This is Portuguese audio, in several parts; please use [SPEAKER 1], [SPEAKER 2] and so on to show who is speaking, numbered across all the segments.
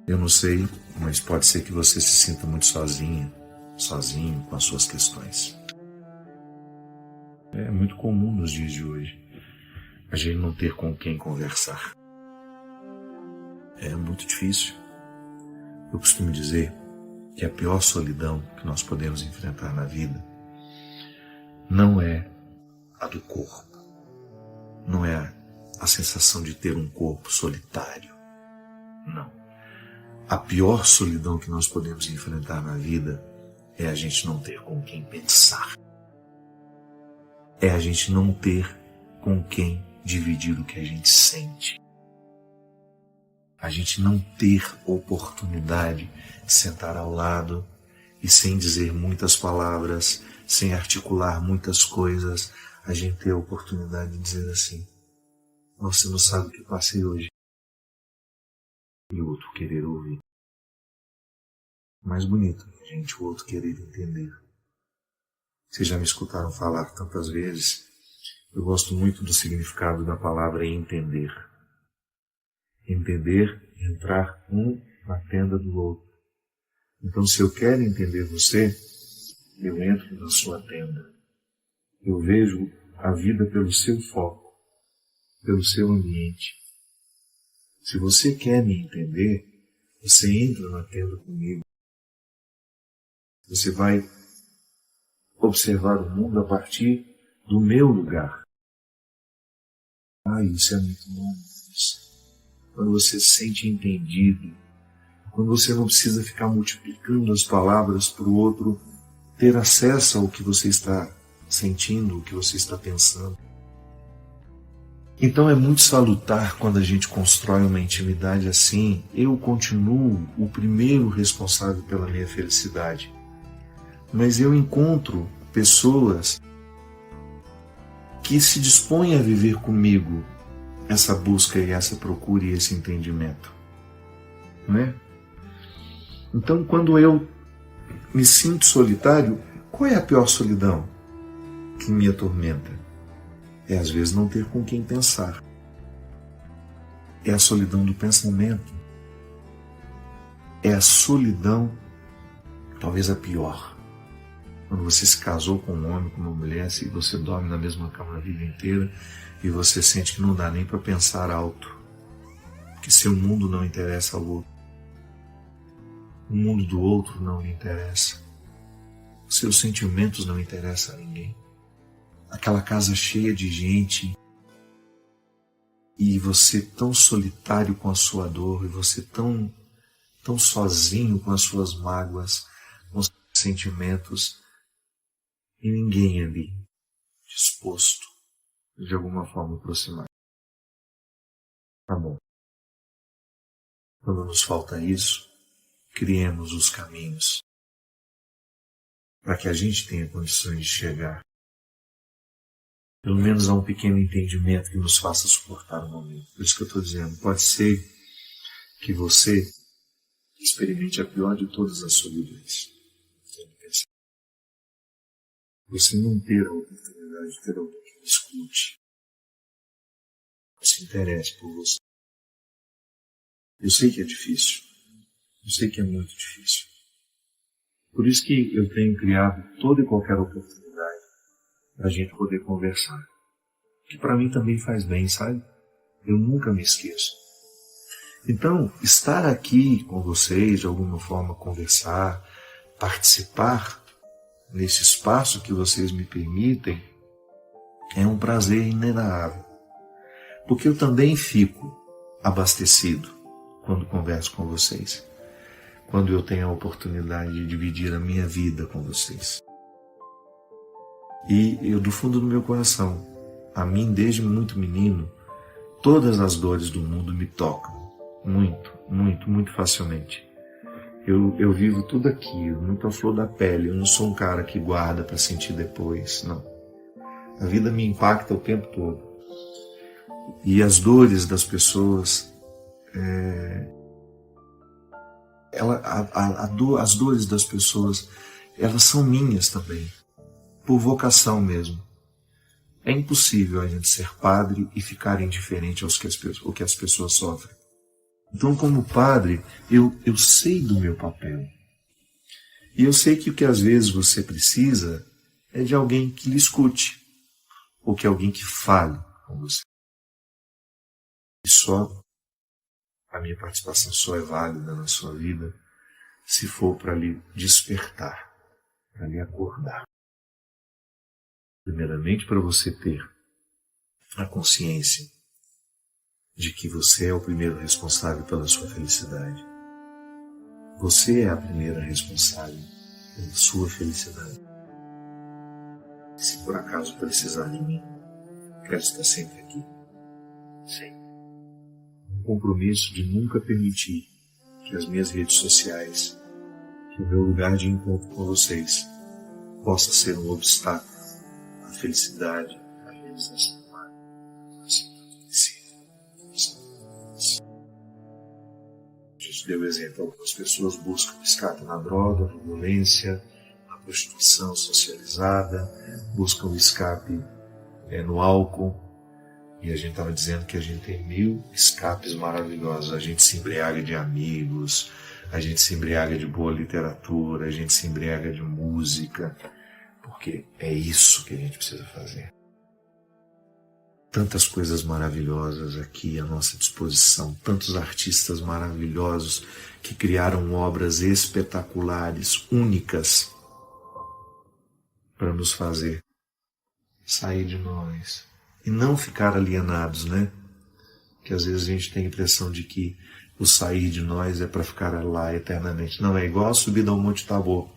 [SPEAKER 1] Eu não sei, mas pode ser que você se sinta muito sozinha, sozinho com as suas questões. É muito comum nos dias de hoje a gente não ter com quem conversar. É muito difícil. Eu costumo dizer que a pior solidão que nós podemos enfrentar na vida não é a do corpo, não é a sensação de ter um corpo solitário, não. A pior solidão que nós podemos enfrentar na vida é a gente não ter com quem pensar. É a gente não ter com quem dividir o que a gente sente. A gente não ter oportunidade de sentar ao lado e sem dizer muitas palavras, sem articular muitas coisas, a gente ter a oportunidade de dizer assim: você não sabe o que eu passei hoje. E o outro querer ouvir. Mais bonito, gente, o outro querer entender. Vocês já me escutaram falar tantas vezes. Eu gosto muito do significado da palavra entender. Entender, entrar um na tenda do outro. Então, se eu quero entender você, eu entro na sua tenda. Eu vejo a vida pelo seu foco, pelo seu ambiente. Se você quer me entender, você entra na tenda comigo. Você vai observar o mundo a partir do meu lugar. Isso é muito bom. Quando você se sente entendido, quando você não precisa ficar multiplicando as palavras para o outro ter acesso ao que você está sentindo, o que você está pensando. Então é muito salutar quando a gente constrói uma intimidade assim. Eu continuo o primeiro responsável pela minha felicidade. Mas eu encontro pessoas que se dispõem a viver comigo essa busca e essa procura e esse entendimento. Não é? Então, quando eu me sinto solitário, qual é a pior solidão que me atormenta? É às vezes não ter com quem pensar. É a solidão do pensamento. É a solidão, talvez a pior. Quando você se casou com um homem, com uma mulher, e você dorme na mesma cama a vida inteira e você sente que não dá nem para pensar alto, que seu mundo não interessa ao outro, o mundo do outro não lhe interessa, seus sentimentos não interessam a ninguém. Aquela casa cheia de gente e você tão solitário com a sua dor, e você tão sozinho com as suas mágoas, com os seus sentimentos, e ninguém ali disposto de alguma forma aproximar. Tá bom. Quando nos falta isso, criemos os caminhos para que a gente tenha condições de chegar pelo menos a um pequeno entendimento que nos faça suportar o momento. Por isso que eu estou dizendo, pode ser que você experimente a pior de todas as solidões. Você não ter a oportunidade de ter alguém que escute, que se interesse por você. Eu sei que é difícil. Eu sei que é muito difícil. Por isso que eu tenho criado toda e qualquer oportunidade para a gente poder conversar. Que para mim também faz bem, sabe? Eu nunca me esqueço. Então, estar aqui com vocês, de alguma forma conversar, participar nesse espaço que vocês me permitem, é um prazer inenarrável. Porque eu também fico abastecido quando converso com vocês. Quando eu tenho a oportunidade de dividir a minha vida com vocês. E eu, do fundo do meu coração, a mim, desde muito menino, todas as dores do mundo me tocam. Muito, muito, muito facilmente. Eu vivo tudo aquilo, muito à flor da pele. Eu não sou um cara que guarda para sentir depois, não. A vida me impacta o tempo todo. E as dores das pessoas, as dores das pessoas, elas são minhas também, por vocação mesmo. É impossível a gente ser padre e ficar indiferente ao que as pessoas sofrem. Então, como padre, eu sei do meu papel. E eu sei que o que às vezes você precisa é de alguém que lhe escute, ou que alguém que fale com você. E a minha participação só é válida na sua vida se for para lhe despertar, para lhe acordar. Primeiramente, para você ter a consciência de que você é o primeiro responsável pela sua felicidade. Você é a primeira responsável pela sua felicidade. Se por acaso precisar de mim, quero estar sempre aqui. Sim. Um compromisso de nunca permitir que as minhas redes sociais, que o meu lugar de encontro com vocês, possa ser um obstáculo à felicidade, à realização humana. Jesus deu exemplo. Algumas pessoas buscam escape na droga, na violência, na prostituição socializada, buscam escape no álcool. E a gente estava dizendo que a gente tem 1000 escapes maravilhosos. A gente se embriaga de amigos, a gente se embriaga de boa literatura, a gente se embriaga de música, porque é isso que a gente precisa fazer. Tantas coisas maravilhosas aqui à nossa disposição, tantos artistas maravilhosos que criaram obras espetaculares, únicas, para nos fazer sair de nós e não ficar alienados, né? Que às vezes a gente tem a impressão de que o sair de nós é para ficar lá eternamente. Não, é igual a subida ao Monte Tabor,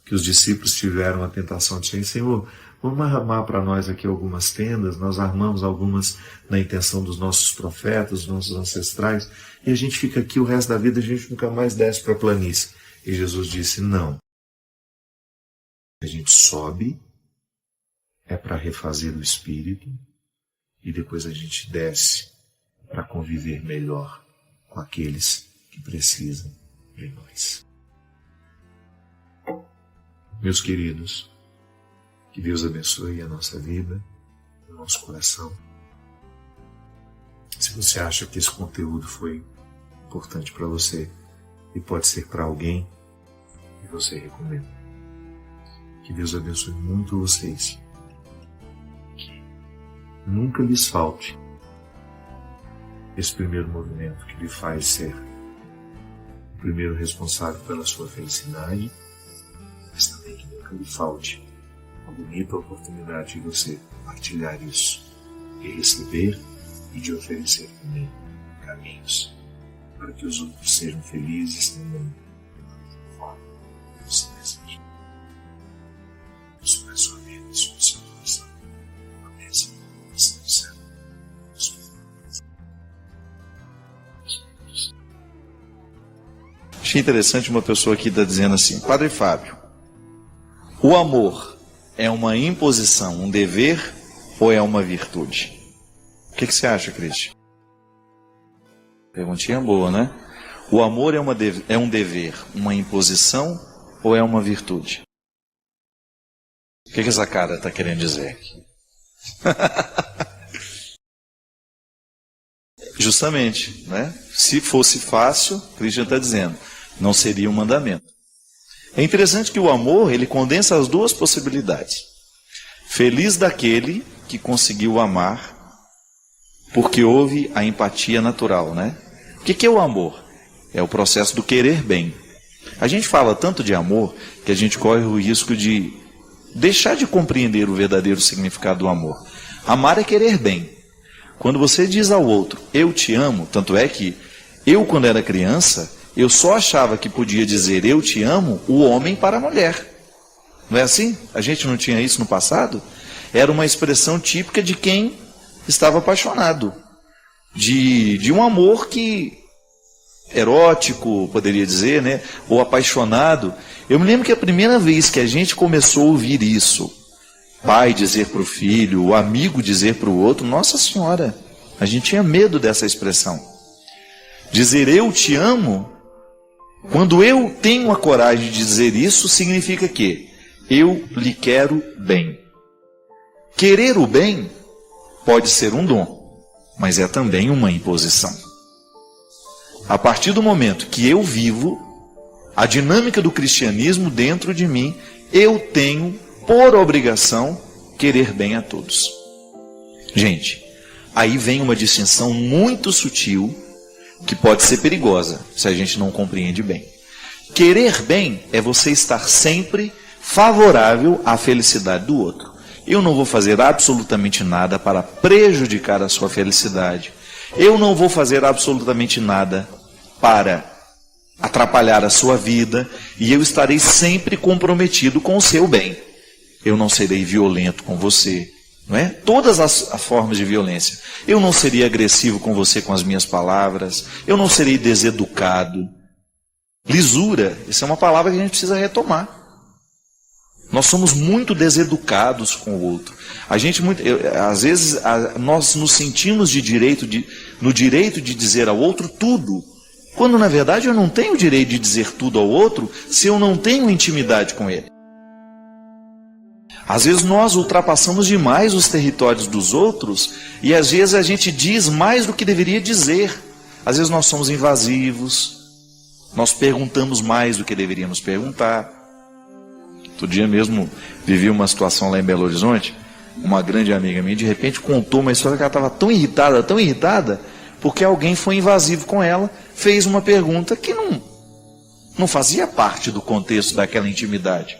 [SPEAKER 1] que os discípulos tiveram a tentação de dizer: Senhor, vamos armar para nós aqui algumas tendas. Nós armamos algumas na intenção dos nossos profetas, dos nossos ancestrais, e a gente fica aqui o resto da vida, a gente nunca mais desce para a planície. E Jesus disse: não. A gente sobe, é para refazer o espírito, e depois a gente desce para conviver melhor com aqueles que precisam de nós. Meus queridos, que Deus abençoe a nossa vida, o nosso coração. Se você acha que esse conteúdo foi importante para você e pode ser para alguém, e você recomenda. Que Deus abençoe muito vocês. Que nunca lhes falte esse primeiro movimento que lhe faz ser o primeiro responsável pela sua felicidade, mas também que nunca lhe falte a bonita oportunidade de você partilhar isso e receber e de oferecer também caminhos para que os outros sejam felizes também da forma que você deseja. Isso é a sua vida, isso é o seu coração. A bênção do céu.
[SPEAKER 2] Achei interessante uma pessoa aqui está dizendo assim: Padre Fábio, o amor é uma imposição, um dever ou é uma virtude? O que você acha, Cristian? Perguntinha boa, né? O amor é um dever, uma imposição ou é uma virtude? O que essa cara está querendo dizer? Justamente, né? Se fosse fácil, Cristian está dizendo, não seria um mandamento. É interessante que o amor, ele condensa as duas possibilidades. Feliz daquele que conseguiu amar, porque houve a empatia natural, né? O que é o amor? É o processo do querer bem. A gente fala tanto de amor que a gente corre o risco de deixar de compreender o verdadeiro significado do amor. Amar é querer bem. Quando você diz ao outro, eu te amo, tanto é que eu, quando era criança, eu só achava que podia dizer eu te amo o homem para a mulher. Não é assim? A gente não tinha isso no passado? Era uma expressão típica de quem estava apaixonado. De um amor que erótico, poderia dizer, né? Ou apaixonado. Eu me lembro que a primeira vez que a gente começou a ouvir isso, pai dizer para o filho, o amigo dizer para o outro, Nossa Senhora, a gente tinha medo dessa expressão. Dizer eu te amo, quando eu tenho a coragem de dizer isso, significa que eu lhe quero bem. Querer o bem pode ser um dom, mas é também uma imposição. a partir do momento que eu vivo a dinâmica do cristianismo dentro de mim, eu tenho por obrigação querer bem a todos. Gente, aí vem uma distinção muito sutil que pode ser perigosa se a gente não compreende bem. Querer bem é você estar sempre favorável à felicidade do outro. Eu não vou fazer absolutamente nada para prejudicar a sua felicidade. Eu não vou fazer absolutamente nada para atrapalhar a sua vida, e eu estarei sempre comprometido com o seu bem. Eu não serei violento com você, não é? Todas as formas de violência. Eu não serei agressivo com você com as minhas palavras, eu não serei deseducado. Lisura, essa é uma palavra que a gente precisa retomar. Nós somos muito deseducados com o outro. Às vezes, nós nos sentimos no direito de dizer ao outro tudo, quando na verdade eu não tenho o direito de dizer tudo ao outro se eu não tenho intimidade com ele. Às vezes nós ultrapassamos demais os territórios dos outros e às vezes a gente diz mais do que deveria dizer. Às vezes nós somos invasivos, nós perguntamos mais do que deveríamos perguntar. Outro dia mesmo vivi uma situação lá em Belo Horizonte, uma grande amiga minha de repente contou uma história que ela estava tão irritada, porque alguém foi invasivo com ela, fez uma pergunta que não fazia parte do contexto daquela intimidade.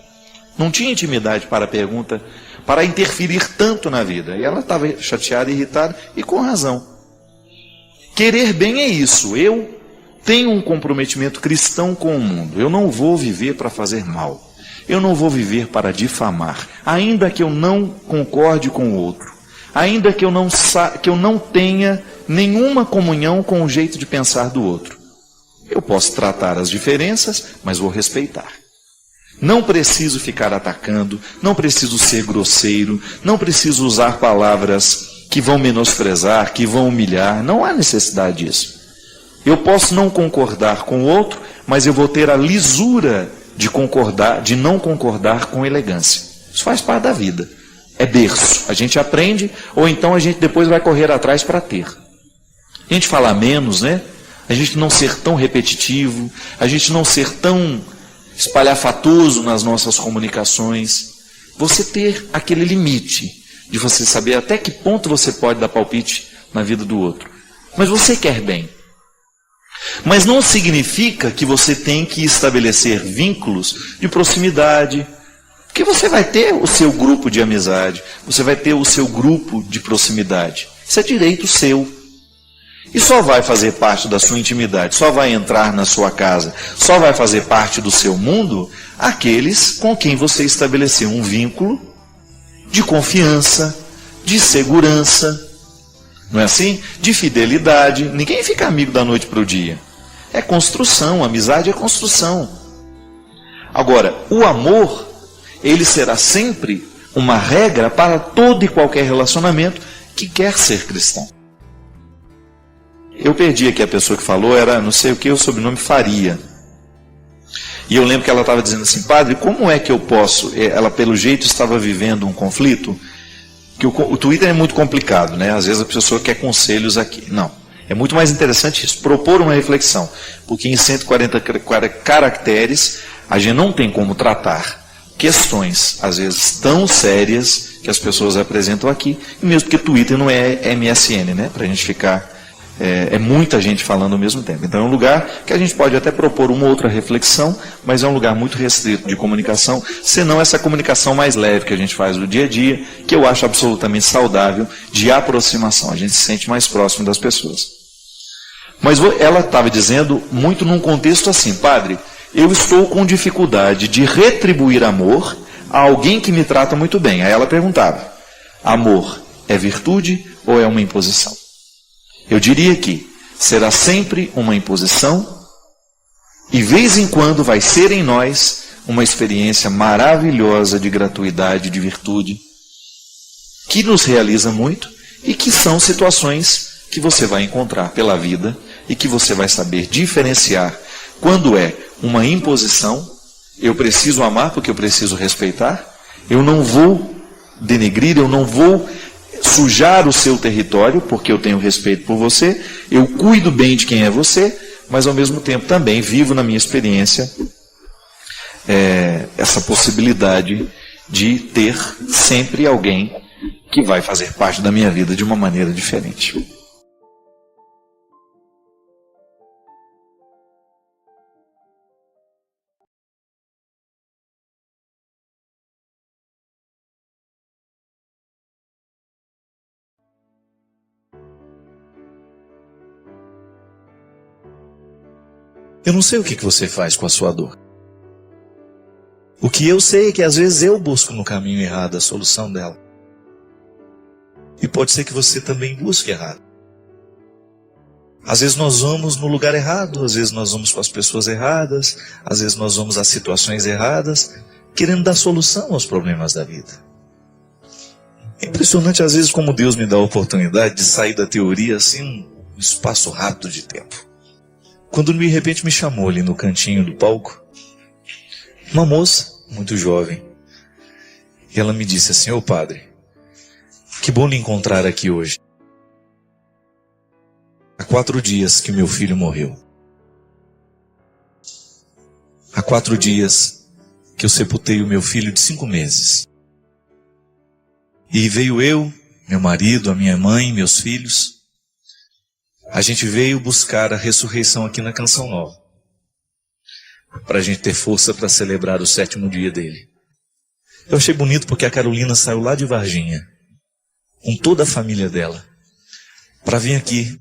[SPEAKER 2] Não tinha intimidade para a pergunta, para interferir tanto na vida. E ela estava chateada, irritada, e com razão. Querer bem é isso. Eu tenho um comprometimento cristão com o mundo. Eu não vou viver para fazer mal. Eu não vou viver para difamar. Ainda que eu não concorde com o outro. Ainda que eu não tenha nenhuma comunhão com o jeito de pensar do outro. Eu posso tratar as diferenças, mas vou respeitar. Não preciso ficar atacando, não preciso ser grosseiro, não preciso usar palavras que vão menosprezar, que vão humilhar. Não há necessidade disso. Eu posso não concordar com o outro, mas eu vou ter a lisura de não concordar com elegância. Isso faz parte da vida. É berço. A gente aprende, ou então a gente depois vai correr atrás para ter. A gente falar menos, né? A gente não ser tão repetitivo, a gente não ser tão espalhafatoso nas nossas comunicações. Você ter aquele limite de você saber até que ponto você pode dar palpite na vida do outro. Mas você quer bem. Mas não significa que você tem que estabelecer vínculos de proximidade, porque você vai ter o seu grupo de amizade, você vai ter o seu grupo de proximidade. Isso é direito seu. E só vai fazer parte da sua intimidade, só vai entrar na sua casa, só vai fazer parte do seu mundo aqueles com quem você estabeleceu um vínculo de confiança, de segurança, não é assim? De fidelidade. Ninguém fica amigo da noite para o dia. É construção, amizade é construção. Agora, o amor, ele será sempre uma regra para todo e qualquer relacionamento que quer ser cristão. Eu perdi aqui a pessoa que falou, era não sei o que, o sobrenome Faria. E eu lembro que ela estava dizendo assim, padre, como é que eu posso... Ela, pelo jeito, estava vivendo um conflito, que o Twitter é muito complicado, né? Às vezes a pessoa quer conselhos aqui. Não, é muito mais interessante isso, propor uma reflexão. Porque em 140 caracteres, a gente não tem como tratar questões, às vezes, tão sérias que as pessoas apresentam aqui, e mesmo porque Twitter não é MSN, né? Para a gente ficar... É muita gente falando ao mesmo tempo. Então é um lugar que a gente pode até propor uma outra reflexão, mas é um lugar muito restrito de comunicação, senão essa comunicação mais leve que a gente faz no dia a dia, que eu acho absolutamente saudável, de aproximação. A gente se sente mais próximo das pessoas. Mas ela estava dizendo muito num contexto assim, padre, eu estou com dificuldade de retribuir amor a alguém que me trata muito bem. Aí ela perguntava, amor é virtude ou é uma imposição? Eu diria que será sempre uma imposição e, vez em quando, vai ser em nós uma experiência maravilhosa de gratuidade, de virtude, que nos realiza muito e que são situações que você vai encontrar pela vida e que você vai saber diferenciar quando é uma imposição, eu preciso amar porque eu preciso respeitar, eu não vou denegrir, eu não vou sujar o seu território, porque eu tenho respeito por você, eu cuido bem de quem é você, mas ao mesmo tempo também vivo na minha experiência essa possibilidade de ter sempre alguém que vai fazer parte da minha vida de uma maneira diferente. Eu não sei o que você faz com a sua dor. O que eu sei é que às vezes eu busco no caminho errado a solução dela. E pode ser que você também busque errado. Às vezes nós vamos no lugar errado, às vezes nós vamos com as pessoas erradas, às vezes nós vamos às situações erradas, querendo dar solução aos problemas da vida. É impressionante às vezes como Deus me dá a oportunidade de sair da teoria assim, um espaço rápido de tempo. Quando de repente me chamou ali no cantinho do palco, uma moça muito jovem, e ela me disse assim: ô padre, que bom lhe encontrar aqui hoje. Há 4 dias que meu filho morreu. Há 4 dias que eu sepultei o meu filho de 5 meses. E veio eu, meu marido, a minha mãe, meus filhos. A gente veio buscar a ressurreição aqui na Canção Nova, para a gente ter força para celebrar o 7º dia dele. Eu achei bonito porque a Carolina saiu lá de Varginha, com toda a família dela, para vir aqui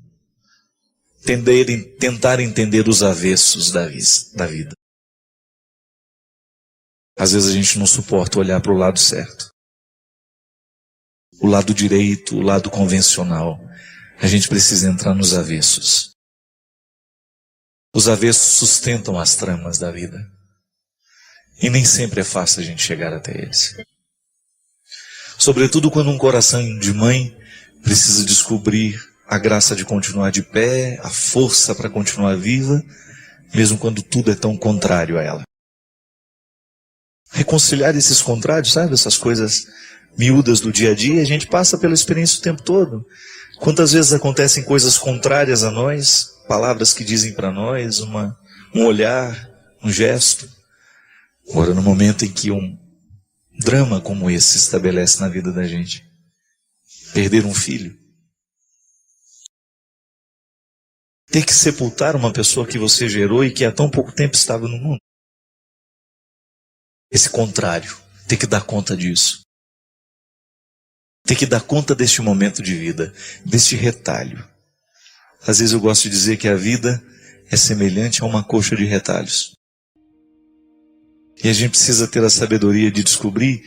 [SPEAKER 2] tentar entender os avessos da vida. Às vezes a gente não suporta olhar para o lado certo, o lado direito, o lado convencional. A gente precisa entrar nos avessos. Os avessos sustentam as tramas da vida. E nem sempre é fácil a gente chegar até eles. Sobretudo quando um coração de mãe precisa descobrir a graça de continuar de pé, a força para continuar viva, mesmo quando tudo é tão contrário a ela. Reconciliar esses contrários, sabe? Essas coisas miúdas do dia a dia, a gente passa pela experiência o tempo todo. Quantas vezes acontecem coisas contrárias a nós, palavras que dizem para nós, um olhar, um gesto. Agora, no momento em que um drama como esse se estabelece na vida da gente, perder um filho, ter que sepultar uma pessoa que você gerou e que há tão pouco tempo estava no mundo. Esse contrário, ter que dar conta disso. Ter que dar conta deste momento de vida, deste retalho. Às vezes eu gosto de dizer que a vida é semelhante a uma coxa de retalhos. E a gente precisa ter a sabedoria de descobrir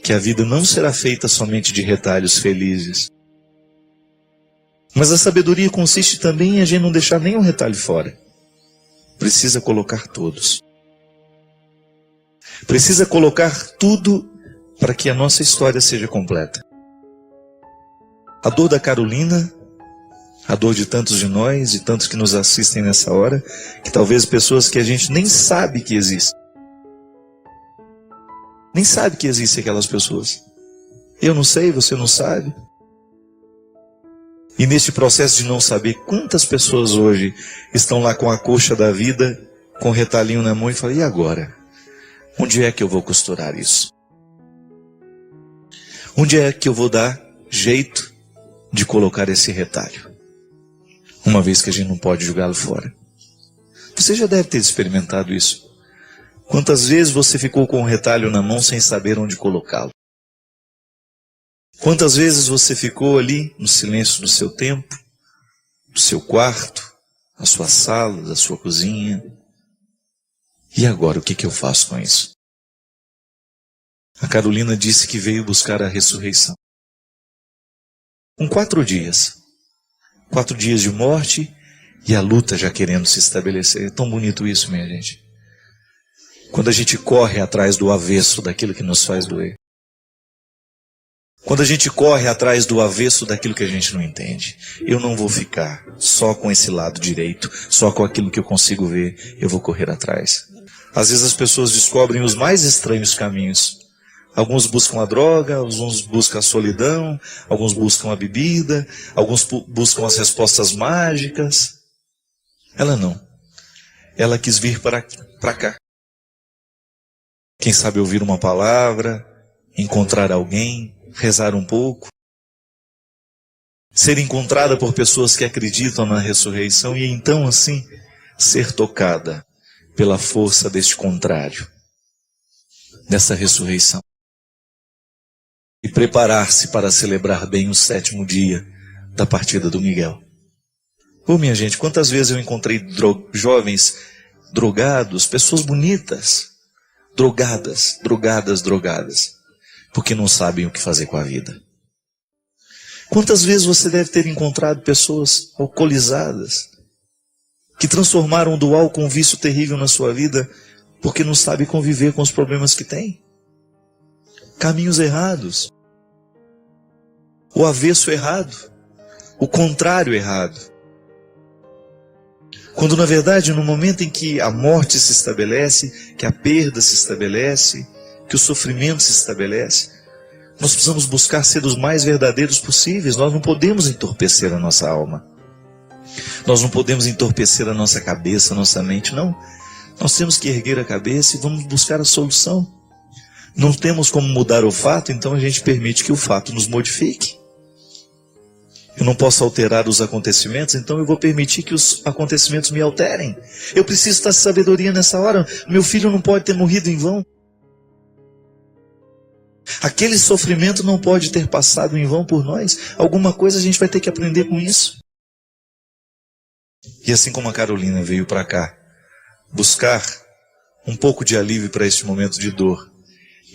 [SPEAKER 2] que a vida não será feita somente de retalhos felizes. Mas a sabedoria consiste também em a gente não deixar nenhum retalho fora. Precisa colocar todos. Precisa colocar tudo para que a nossa história seja completa. A dor da Carolina, a dor de tantos de nós e tantos que nos assistem nessa hora, que talvez pessoas que a gente nem sabe que existem. Nem sabe que existem aquelas pessoas. Eu não sei, você não sabe. E neste processo de não saber, quantas pessoas hoje estão lá com a coxa da vida, com o retalhinho na mão e falam: e agora? Onde é que eu vou costurar isso? Onde é que eu vou dar jeito de colocar esse retalho? Uma vez que a gente não pode jogá-lo fora. Você já deve ter experimentado isso. Quantas vezes você ficou com o retalho na mão sem saber onde colocá-lo? Quantas vezes você ficou ali no silêncio do seu tempo, do seu quarto, da sua sala, da sua cozinha? E agora, o que eu faço com isso? A Carolina disse que veio buscar a ressurreição. Com 4 dias. 4 dias de morte e a luta já querendo se estabelecer. É tão bonito isso, minha gente. Quando a gente corre atrás do avesso daquilo que nos faz doer. Quando a gente corre atrás do avesso daquilo que a gente não entende. Eu não vou ficar só com esse lado direito, só com aquilo que eu consigo ver. Eu vou correr atrás. Às vezes as pessoas descobrem os mais estranhos caminhos. Alguns buscam a droga, alguns buscam a solidão, alguns buscam a bebida, alguns buscam as respostas mágicas. Ela não. ela quis vir para cá. Quem sabe ouvir uma palavra, encontrar alguém, rezar um pouco, ser encontrada por pessoas que acreditam na ressurreição e então assim ser tocada pela força deste contrário, dessa ressurreição. E preparar-se para celebrar bem o 7º dia da partida do Miguel. Minha gente, quantas vezes eu encontrei jovens drogados, pessoas bonitas, drogadas, porque não sabem o que fazer com a vida. Quantas vezes você deve ter encontrado pessoas alcoolizadas, que transformaram do álcool um vício terrível na sua vida, porque não sabe conviver com os problemas que tem. Caminhos errados, o avesso errado, o contrário errado. Quando na verdade no momento em que a morte se estabelece, que a perda se estabelece, que o sofrimento se estabelece, nós precisamos buscar ser os mais verdadeiros possíveis. Nós não podemos entorpecer a nossa alma. Nós não podemos entorpecer a nossa cabeça, a nossa mente, não. Nós temos que erguer a cabeça e vamos buscar a solução. Não temos como mudar o fato, então a gente permite que o fato nos modifique. Eu não posso alterar os acontecimentos, então eu vou permitir que os acontecimentos me alterem. Eu preciso estar sabedoria nessa hora. Meu filho não pode ter morrido em vão. Aquele sofrimento não pode ter passado em vão por nós. Alguma coisa a gente vai ter que aprender com isso. E assim como a Carolina veio para cá buscar um pouco de alívio para este momento de dor,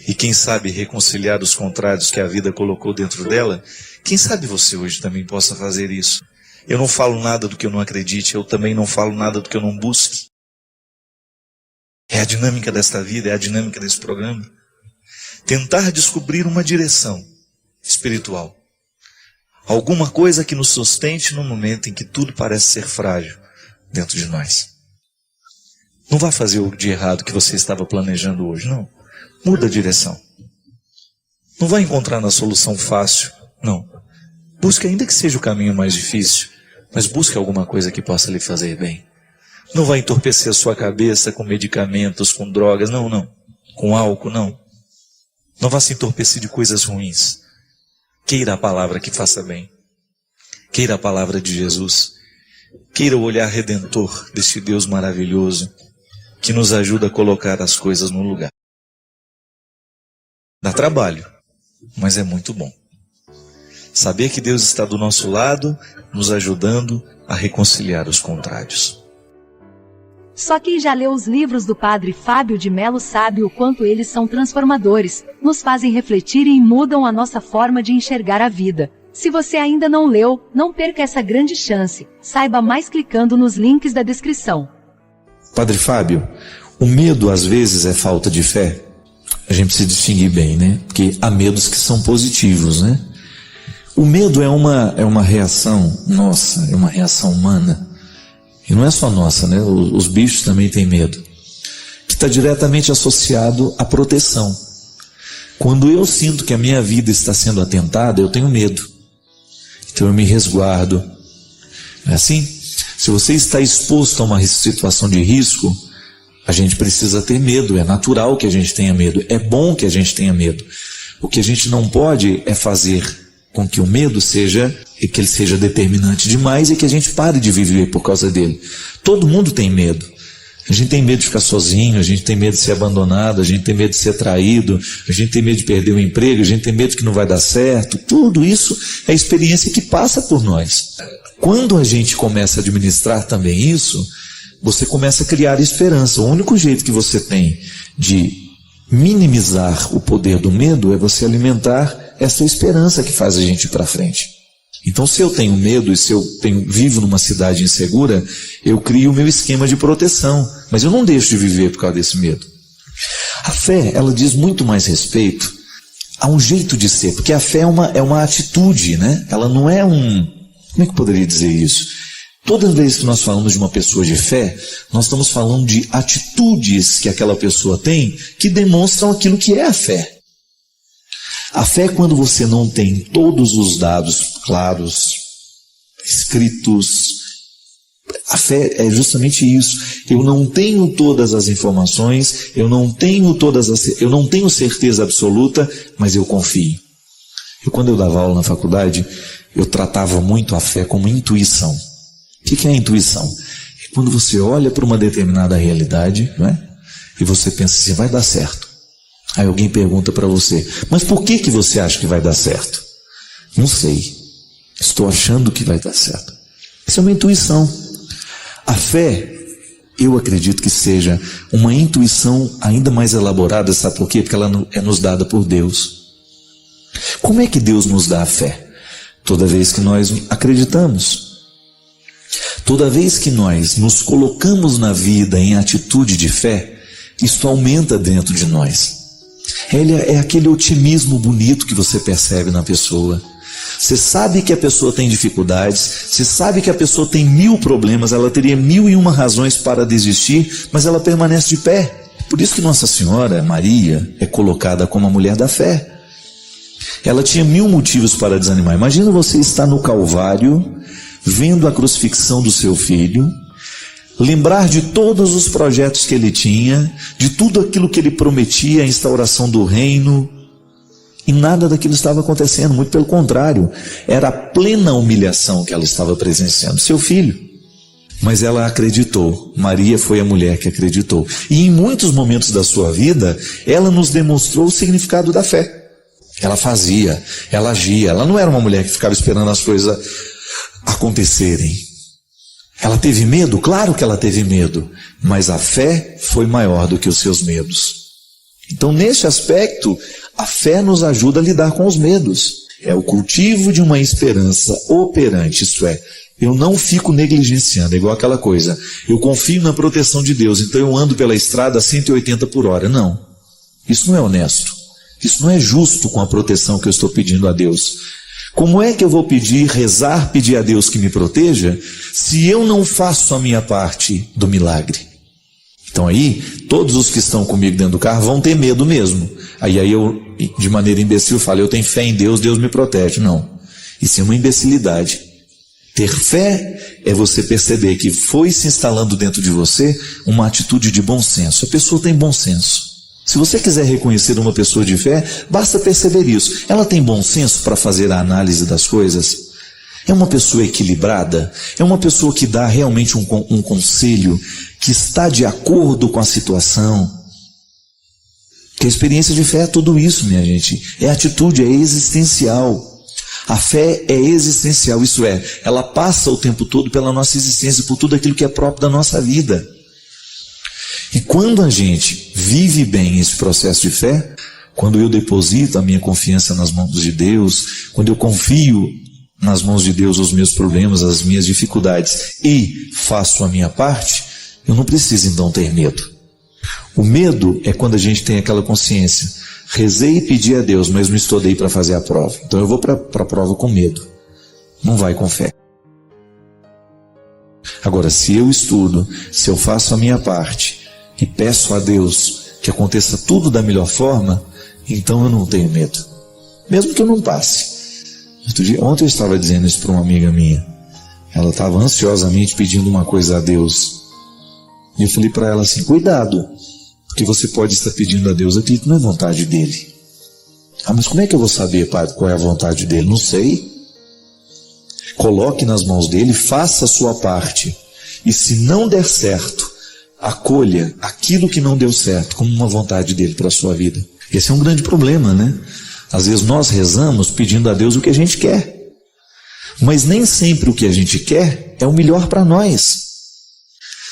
[SPEAKER 2] e quem sabe reconciliar os contrários que a vida colocou dentro dela, quem sabe você hoje também possa fazer isso. Eu não falo nada do que eu não acredite, eu também não falo nada do que eu não busque. É a dinâmica desta vida, é a dinâmica desse programa. Tentar descobrir uma direção espiritual. Alguma coisa que nos sustente no momento em que tudo parece ser frágil dentro de nós. Não vá fazer o de errado que você estava planejando hoje, não. Muda a direção. Não vai encontrar na solução fácil, não. Busque ainda que seja o caminho mais difícil, mas busque alguma coisa que possa lhe fazer bem. Não vai entorpecer a sua cabeça com medicamentos, com drogas, não. Com álcool, não. Não vá se entorpecer de coisas ruins. Queira a palavra que faça bem. Queira a palavra de Jesus. Queira o olhar redentor deste Deus maravilhoso que nos ajuda a colocar as coisas no lugar. Dá trabalho, mas é muito bom. Saber que Deus está do nosso lado, nos ajudando a reconciliar os contrários.
[SPEAKER 3] Só quem já leu os livros do Padre Fábio de Mello sabe o quanto eles são transformadores, nos fazem refletir e mudam a nossa forma de enxergar a vida. Se você ainda não leu, não perca essa grande chance. Saiba mais clicando nos links da descrição.
[SPEAKER 1] Padre Fábio, o medo às vezes é falta de fé? A gente precisa distinguir bem, né? Porque há medos que são positivos, né? O medo é uma reação nossa, é uma reação humana. E não é só nossa, né? Os bichos também têm medo. Que está diretamente associado à proteção. Quando eu sinto que a minha vida está sendo atentada, eu tenho medo. Então eu me resguardo. Não é assim? Se você está exposto a uma situação de risco, a gente precisa ter medo. É natural que a gente tenha medo. É bom que a gente tenha medo. O que a gente não pode é fazer com que o medo que ele seja determinante demais e que a gente pare de viver por causa dele. Todo mundo tem medo. A gente tem medo de ficar sozinho, a gente tem medo de ser abandonado, a gente tem medo de ser traído, a gente tem medo de perder o emprego, a gente tem medo que não vai dar certo. Tudo isso é experiência que passa por nós. Quando a gente começa a administrar também isso, você começa a criar esperança. O único jeito que você tem de minimizar o poder do medo é você alimentar essa esperança que faz a gente ir para frente. Então, se eu tenho medo e se eu vivo numa cidade insegura, eu crio o meu esquema de proteção, mas eu não deixo de viver por causa desse medo. A fé, ela diz muito mais respeito a um jeito de ser, porque a fé é uma atitude, né? Ela não é como é que eu poderia dizer isso? Toda vez que nós falamos de uma pessoa de fé, nós estamos falando de atitudes que aquela pessoa tem que demonstram aquilo que é a fé. A fé é quando você não tem todos os dados claros, escritos.
[SPEAKER 2] fé é justamente isso. Eu não tenho todas as informações, eu não tenho certeza absoluta, mas eu confio. E quando eu dava aula na faculdade, eu tratava muito a fé como intuição. O que é a intuição? É quando você olha para uma determinada realidade, não é? E você pensa assim, vai dar certo. Aí alguém pergunta para você, mas por que você acha que vai dar certo? Não sei. Estou achando que vai dar certo. Isso é uma intuição. A fé, eu acredito que seja uma intuição ainda mais elaborada, sabe por quê? Porque ela é nos dada por Deus. Como é que Deus nos dá a fé? Toda vez que nós acreditamos. Toda vez que nós nos colocamos na vida em atitude de fé, isto aumenta dentro de nós. É aquele otimismo bonito que você percebe na pessoa. Você sabe que a pessoa tem dificuldades, você sabe que a pessoa tem 1000 problemas, ela teria 1001 razões para desistir, mas ela permanece de pé. Por isso que Nossa Senhora, Maria, é colocada como a mulher da fé. Ela tinha 1000 motivos para desanimar. Imagina você estar no Calvário, vendo a crucifixão do seu filho, lembrar de todos os projetos que ele tinha, de tudo aquilo que ele prometia, a instauração do reino, e nada daquilo estava acontecendo, muito pelo contrário, era a plena humilhação que ela estava presenciando, seu filho. Mas ela acreditou, Maria foi a mulher que acreditou, e em muitos momentos da sua vida, ela nos demonstrou o significado da fé. Ela fazia, ela agia, ela não era uma mulher que ficava esperando as coisas acontecerem. Ela teve medo? Claro que ela teve medo, mas a fé foi maior do que os seus medos. Então, neste aspecto, a fé nos ajuda a lidar com os medos. É o cultivo de uma esperança operante, isto é, eu não fico negligenciando, é igual aquela coisa, eu confio na proteção de Deus, então eu ando pela estrada a 180 por hora. Não, isso não é honesto, isso não é justo com a proteção que eu estou pedindo a Deus. Como é que eu vou rezar, pedir a Deus que me proteja, se eu não faço a minha parte do milagre? Então aí, todos os que estão comigo dentro do carro vão ter medo mesmo. Aí eu, de maneira imbecil, falo, eu tenho fé em Deus, Deus me protege. Não, isso é uma imbecilidade. Ter fé é você perceber que foi se instalando dentro de você uma atitude de bom senso. A pessoa tem bom senso. Se você quiser reconhecer uma pessoa de fé, basta perceber isso. Ela tem bom senso para fazer a análise das coisas? É uma pessoa equilibrada? É uma pessoa que dá realmente um conselho que está de acordo com a situação? Que a experiência de fé é tudo isso, minha gente. É atitude, é existencial. A fé é existencial, isso é, ela passa o tempo todo pela nossa existência, por tudo aquilo que é próprio da nossa vida. E quando a gente vive bem esse processo de fé, quando eu deposito a minha confiança nas mãos de Deus, quando eu confio nas mãos de Deus os meus problemas, as minhas dificuldades e faço a minha parte, eu não preciso então ter medo. O medo é quando a gente tem aquela consciência, rezei e pedi a Deus, mas não estudei para fazer a prova. Então eu vou para a prova com medo, não vai com fé. Agora, se eu estudo, se eu faço a minha parte e peço a Deus que aconteça tudo da melhor forma, então eu não tenho medo, mesmo que eu não passe. Ontem eu estava dizendo isso para uma amiga minha. Ela estava ansiosamente pedindo uma coisa a Deus. E eu falei para ela assim, cuidado, porque você pode estar pedindo a Deus aquilo que não é vontade dele. Ah, mas como é que eu vou saber, Padre, qual é a vontade dele? Não sei. Coloque nas mãos dele, faça a sua parte. E se não der certo, acolha aquilo que não deu certo como uma vontade dele para a sua vida. Esse é um grande problema, né? Às vezes nós rezamos pedindo a Deus o que a gente quer. Mas nem sempre o que a gente quer é o melhor para nós.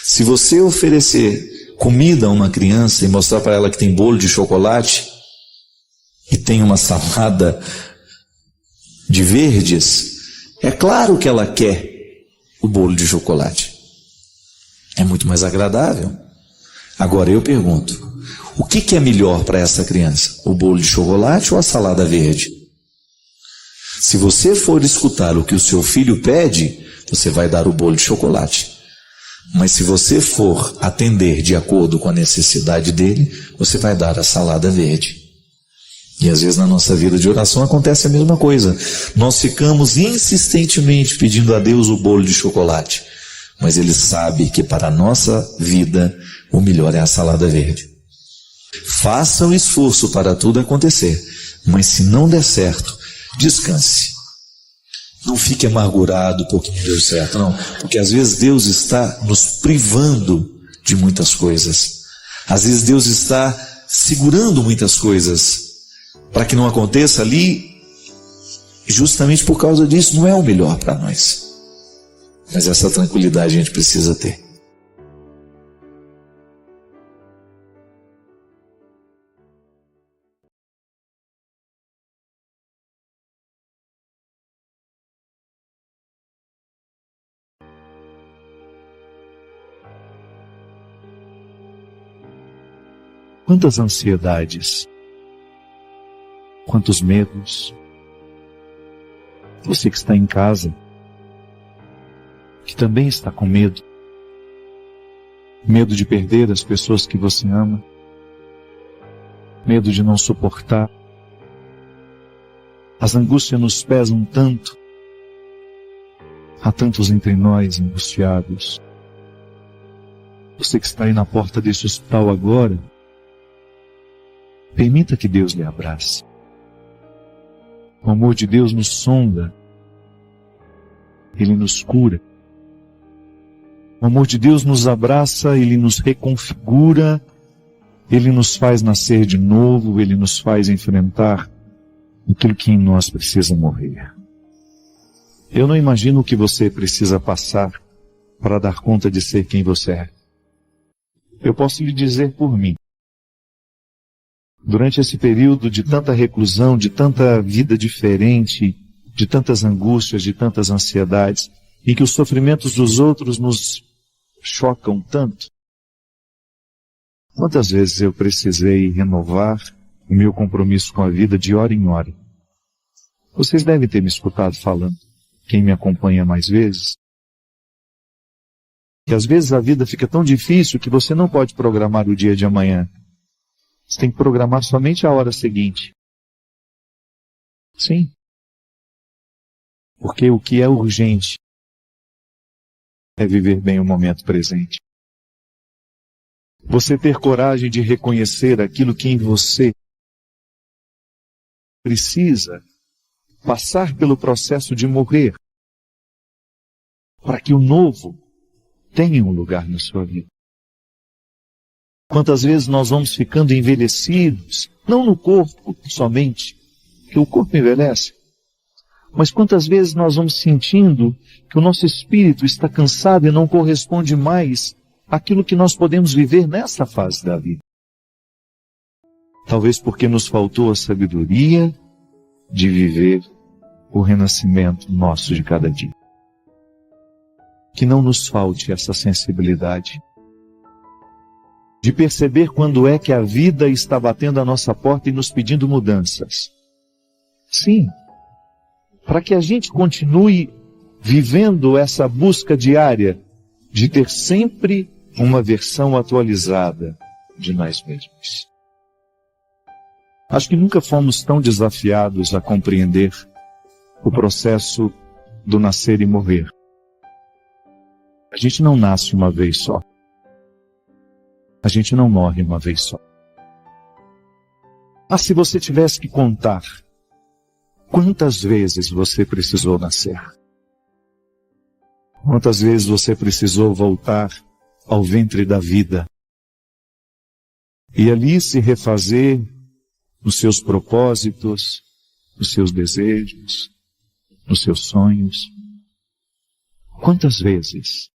[SPEAKER 2] Se você oferecer comida a uma criança e mostrar para ela que tem bolo de chocolate e tem uma salada de verdes, é claro que ela quer o bolo de chocolate. É muito mais agradável. Agora eu pergunto, o que é melhor para essa criança? O bolo de chocolate ou a salada verde? Se você for escutar o que o seu filho pede, você vai dar o bolo de chocolate. Mas se você for atender de acordo com a necessidade dele, você vai dar a salada verde. E às vezes na nossa vida de oração acontece a mesma coisa. Nós ficamos insistentemente pedindo a Deus o bolo de chocolate.
[SPEAKER 4] mas Ele sabe que para a nossa vida o melhor é a salada verde. Faça o esforço para tudo acontecer, mas se não der certo, descanse. Não fique amargurado porque não deu certo, não. Porque às vezes Deus está nos privando de muitas coisas. Às vezes Deus está segurando muitas coisas para que não aconteça ali. E justamente por causa disso não é o melhor para nós. Mas essa tranquilidade a gente precisa ter.
[SPEAKER 1] Quantas ansiedades, quantos medos. Você que está em casa, que também está com medo. Medo de perder as pessoas que você ama. Medo de não suportar. As angústias nos pesam tanto. Há tantos entre nós angustiados. Você que está aí na porta desse hospital agora, permita que Deus lhe abrace. O amor de Deus nos sonda. Ele nos cura. O amor de Deus nos abraça, Ele nos reconfigura, Ele nos faz nascer de novo, Ele nos faz enfrentar aquilo que em nós precisa morrer. Eu não imagino o que você precisa passar para dar conta de ser quem você é. Eu posso lhe dizer por mim. Durante esse período de tanta reclusão, de tanta vida diferente, de tantas angústias, de tantas ansiedades, em que os sofrimentos dos outros nos chocam tanto, quantas vezes eu precisei renovar o meu compromisso com a vida de hora em hora. Vocês devem ter me escutado falando, quem me acompanha mais vezes, que às vezes a vida fica tão difícil que você não pode programar o dia de amanhã. Você tem que programar somente a hora seguinte. Sim. Porque o que é urgente é viver bem o momento presente. Você ter coragem de reconhecer aquilo que em você precisa passar pelo processo de morrer, para que o novo tenha um lugar na sua vida. Quantas vezes nós vamos ficando envelhecidos, não no corpo somente, que o corpo envelhece, mas quantas vezes nós vamos sentindo que o nosso espírito está cansado e não corresponde mais àquilo que nós podemos viver nessa fase da vida. Talvez porque nos faltou a sabedoria de viver o renascimento nosso de cada dia. Que não nos falte essa sensibilidade de perceber quando é que a vida está batendo a nossa porta e nos pedindo mudanças. Sim, para que a gente continue vivendo essa busca diária de ter sempre uma versão atualizada de nós mesmos. Acho que nunca fomos tão desafiados a compreender o processo do nascer e morrer. A gente não nasce uma vez só. A gente não morre uma vez só. Mas se você tivesse que contar quantas vezes você precisou nascer, quantas vezes você precisou voltar ao ventre da vida e ali se refazer nos seus propósitos, nos seus desejos, nos seus sonhos. Quantas vezes?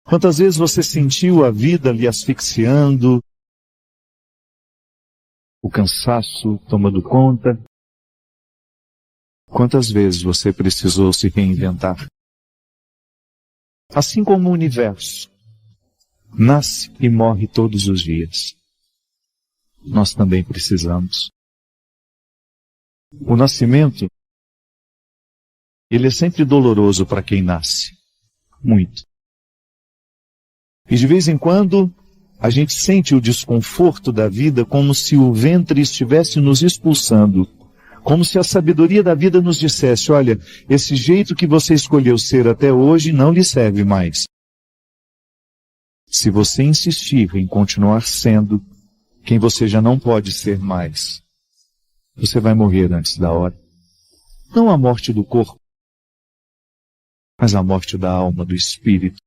[SPEAKER 1] Quantas vezes você sentiu a vida lhe asfixiando, o cansaço tomando conta? Quantas vezes você precisou se reinventar? Assim como o universo nasce e morre todos os dias, nós também precisamos. O nascimento, ele é sempre doloroso para quem nasce. Muito. E de vez em quando, a gente sente o desconforto da vida como se o ventre estivesse nos expulsando,
[SPEAKER 5] Como se a sabedoria da vida nos dissesse, olha, esse jeito que você escolheu ser até hoje não lhe serve mais. Se você insistir em continuar sendo quem você já não pode ser mais, você vai morrer antes da hora. Não a morte do corpo, mas a morte da alma, do espírito.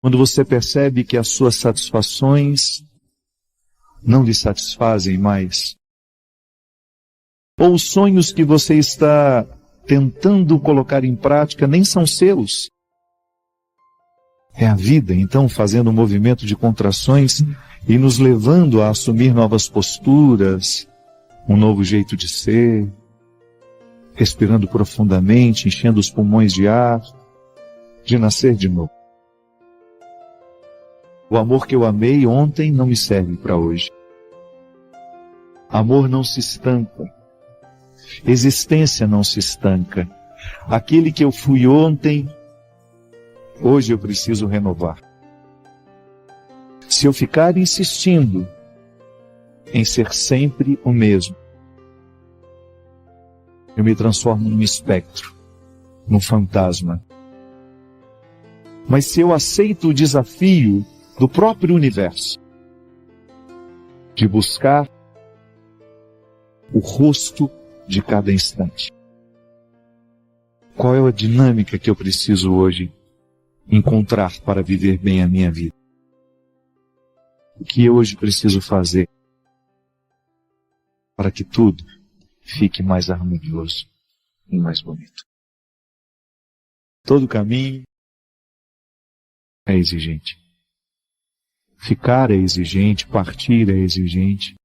[SPEAKER 5] Quando você percebe que as suas satisfações não lhe satisfazem mais, ou os sonhos que você está tentando colocar em prática nem são seus. É a vida, então, fazendo um movimento de contrações e nos levando a assumir novas posturas, um novo jeito de ser, respirando profundamente, enchendo os pulmões de ar, de nascer de novo. O amor que eu amei ontem não me serve para hoje. Amor não se estanca. Existência não se estanca. Aquele que eu fui ontem, hoje eu preciso renovar. Se eu ficar insistindo em ser sempre o mesmo, eu me transformo num espectro, num fantasma. Mas se eu aceito o desafio do próprio universo, de buscar o rosto de cada instante. Qual é a dinâmica que eu preciso hoje encontrar para viver bem a minha vida? O que eu hoje preciso fazer para que tudo fique mais harmonioso e mais bonito? Todo caminho é exigente. Ficar é exigente, partir é exigente.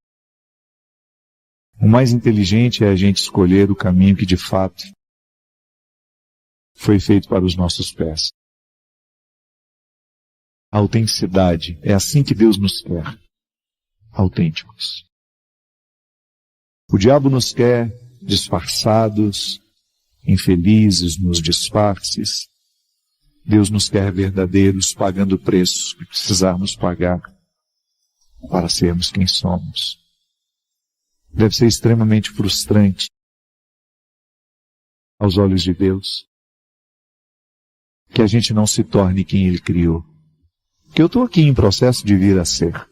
[SPEAKER 5] O mais inteligente é a gente escolher o caminho que de fato foi feito para os nossos pés. A autenticidade, é assim que Deus nos quer, autênticos. O diabo nos quer disfarçados, infelizes nos disfarces. Deus nos quer verdadeiros, pagando o preço que precisarmos pagar para sermos quem somos. Deve ser extremamente frustrante aos olhos de Deus que a gente não se torne quem Ele criou. Porque eu estou aqui em processo de vir a ser.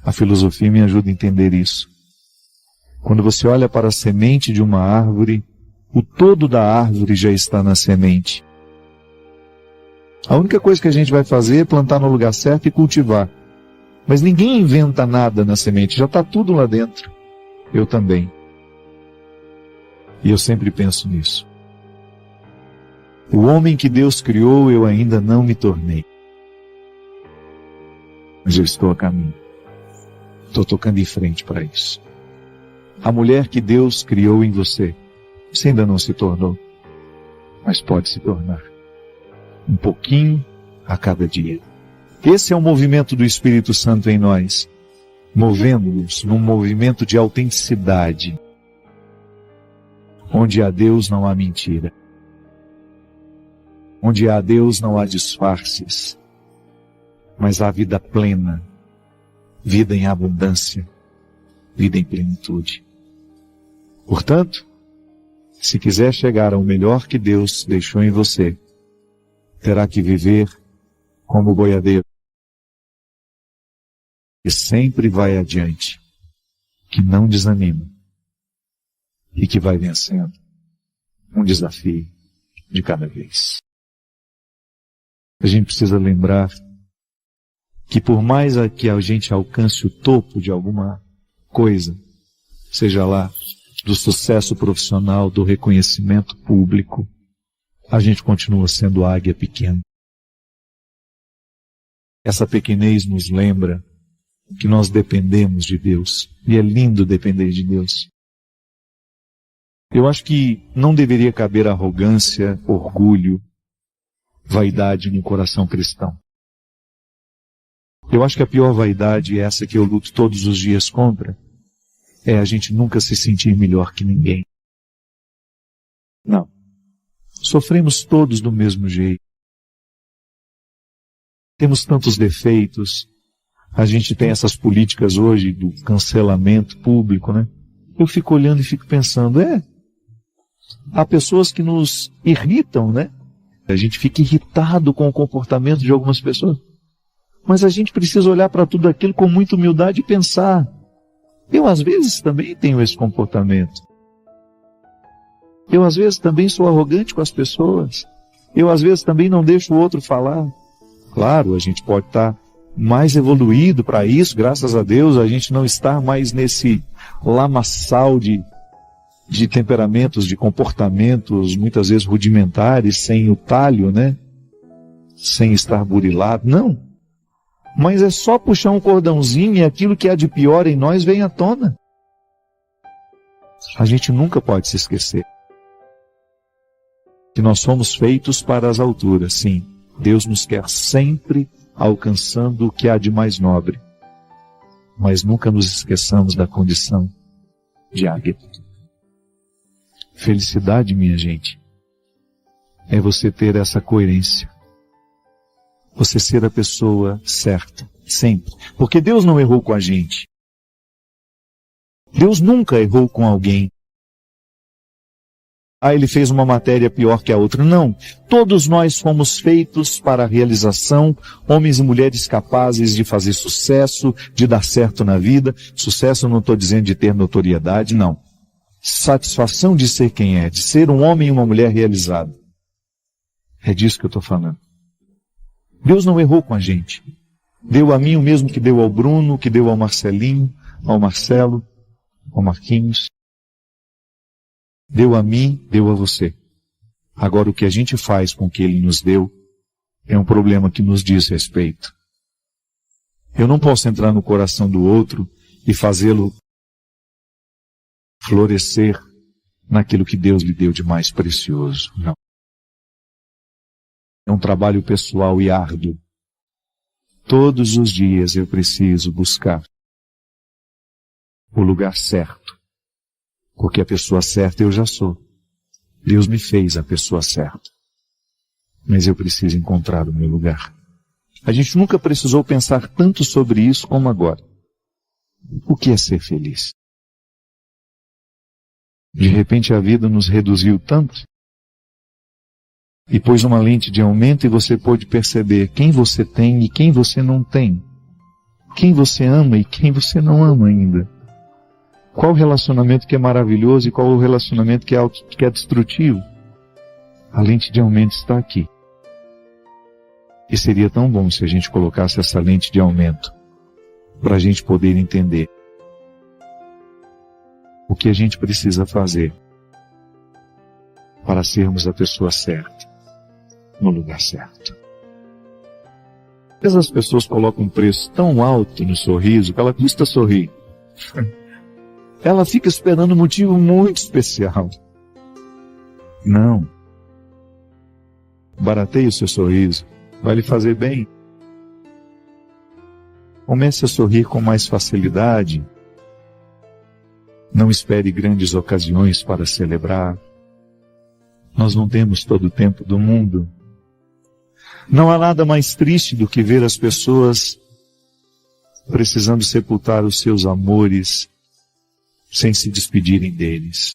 [SPEAKER 5] A filosofia me ajuda a entender isso. Quando você olha para a semente de uma árvore, o todo da árvore já está na semente. A única coisa que a gente vai fazer é plantar no lugar certo e cultivar. Mas ninguém inventa nada na semente, já está tudo lá dentro. Eu também. E eu sempre penso nisso. O homem que Deus criou, eu ainda não me tornei. Mas eu estou a caminho. Estou tocando em frente para isso. A mulher que Deus criou em você, você ainda não se tornou, mas pode se tornar. Um pouquinho a cada dia. Esse é o movimento do Espírito Santo em nós, movendo-nos num movimento de autenticidade, onde há Deus não há mentira, onde há Deus não há disfarces, mas há vida plena, vida em abundância, vida em plenitude. Portanto, se quiser chegar ao melhor que Deus deixou em você, terá que viver como boiadeiro, que sempre vai adiante, que não desanima e que vai vencendo um desafio de cada vez. A gente precisa lembrar que por mais que a gente alcance o topo de alguma coisa, seja lá do sucesso profissional, do reconhecimento público, a gente continua sendo águia pequena. Essa pequenez nos lembra que nós dependemos de Deus. E é lindo depender de Deus. Eu acho que não deveria caber arrogância, orgulho, vaidade no coração cristão. Eu acho que a pior vaidade é essa que eu luto todos os dias contra. É a gente nunca se sentir melhor que ninguém. Não. Sofremos todos do mesmo jeito. Temos tantos defeitos. A gente tem essas políticas hoje do cancelamento público, né? eu fico olhando e fico pensando, há pessoas que nos irritam, né? A gente fica irritado com o comportamento de algumas pessoas. Mas a gente precisa olhar para tudo aquilo com muita humildade e pensar, eu às vezes também tenho esse comportamento. Eu às vezes também sou arrogante com as pessoas. Eu às vezes também não deixo o outro falar. Claro, a gente pode estar mais evoluído para isso, graças a Deus, a gente não está mais nesse lamaçal de temperamentos, de comportamentos, muitas vezes rudimentares, sem o talho, né? Sem estar burilado. Não. Mas é só puxar um cordãozinho e aquilo que há de pior em nós vem à tona. A gente nunca pode se esquecer que nós somos feitos para as alturas, sim. Deus nos quer sempre alcançando o que há de mais nobre. Mas nunca nos esqueçamos da condição de águia. Felicidade, minha gente, é você ter essa coerência. Você ser a pessoa certa, sempre. Porque Deus não errou com a gente. Deus nunca errou com alguém. Ele fez uma matéria pior que a outra. Não. Todos nós fomos feitos para a realização, homens e mulheres capazes de fazer sucesso, de dar certo na vida. Sucesso eu não estou dizendo de ter notoriedade, não. Satisfação de ser quem é, de ser um homem e uma mulher realizado. É disso que eu estou falando. Deus não errou com a gente. Deu a mim o mesmo que deu ao Bruno, que deu ao Marcelinho, ao Marcelo, ao Marquinhos. Deu a mim, deu a você. Agora o que a gente faz com o que Ele nos deu é um problema que nos diz respeito. Eu não posso entrar no coração do outro e fazê-lo florescer naquilo que Deus lhe deu de mais precioso. Não. É um trabalho pessoal e árduo. Todos os dias eu preciso buscar o lugar certo. Porque a pessoa certa eu já sou. Deus me fez a pessoa certa. Mas eu preciso encontrar o meu lugar. A gente nunca precisou pensar tanto sobre isso como agora. O que é ser feliz? De repente a vida nos reduziu tanto e pôs uma lente de aumento e você pôde perceber quem você tem e quem você não tem. Quem você ama e quem você não ama ainda. Qual o relacionamento que é maravilhoso e qual o relacionamento que é destrutivo. A lente de aumento está aqui. E seria tão bom se a gente colocasse essa lente de aumento para a gente poder entender o que a gente precisa fazer para sermos a pessoa certa, no lugar certo. As pessoas colocam um preço tão alto no sorriso que ela custa sorrir. Ela fica esperando um motivo muito especial. Não. Barateie o seu sorriso. Vai lhe fazer bem. Comece a sorrir com mais facilidade. Não espere grandes ocasiões para celebrar. Nós não temos todo o tempo do mundo. Não há nada mais triste do que ver as pessoas precisando sepultar os seus amores sem se despedirem deles.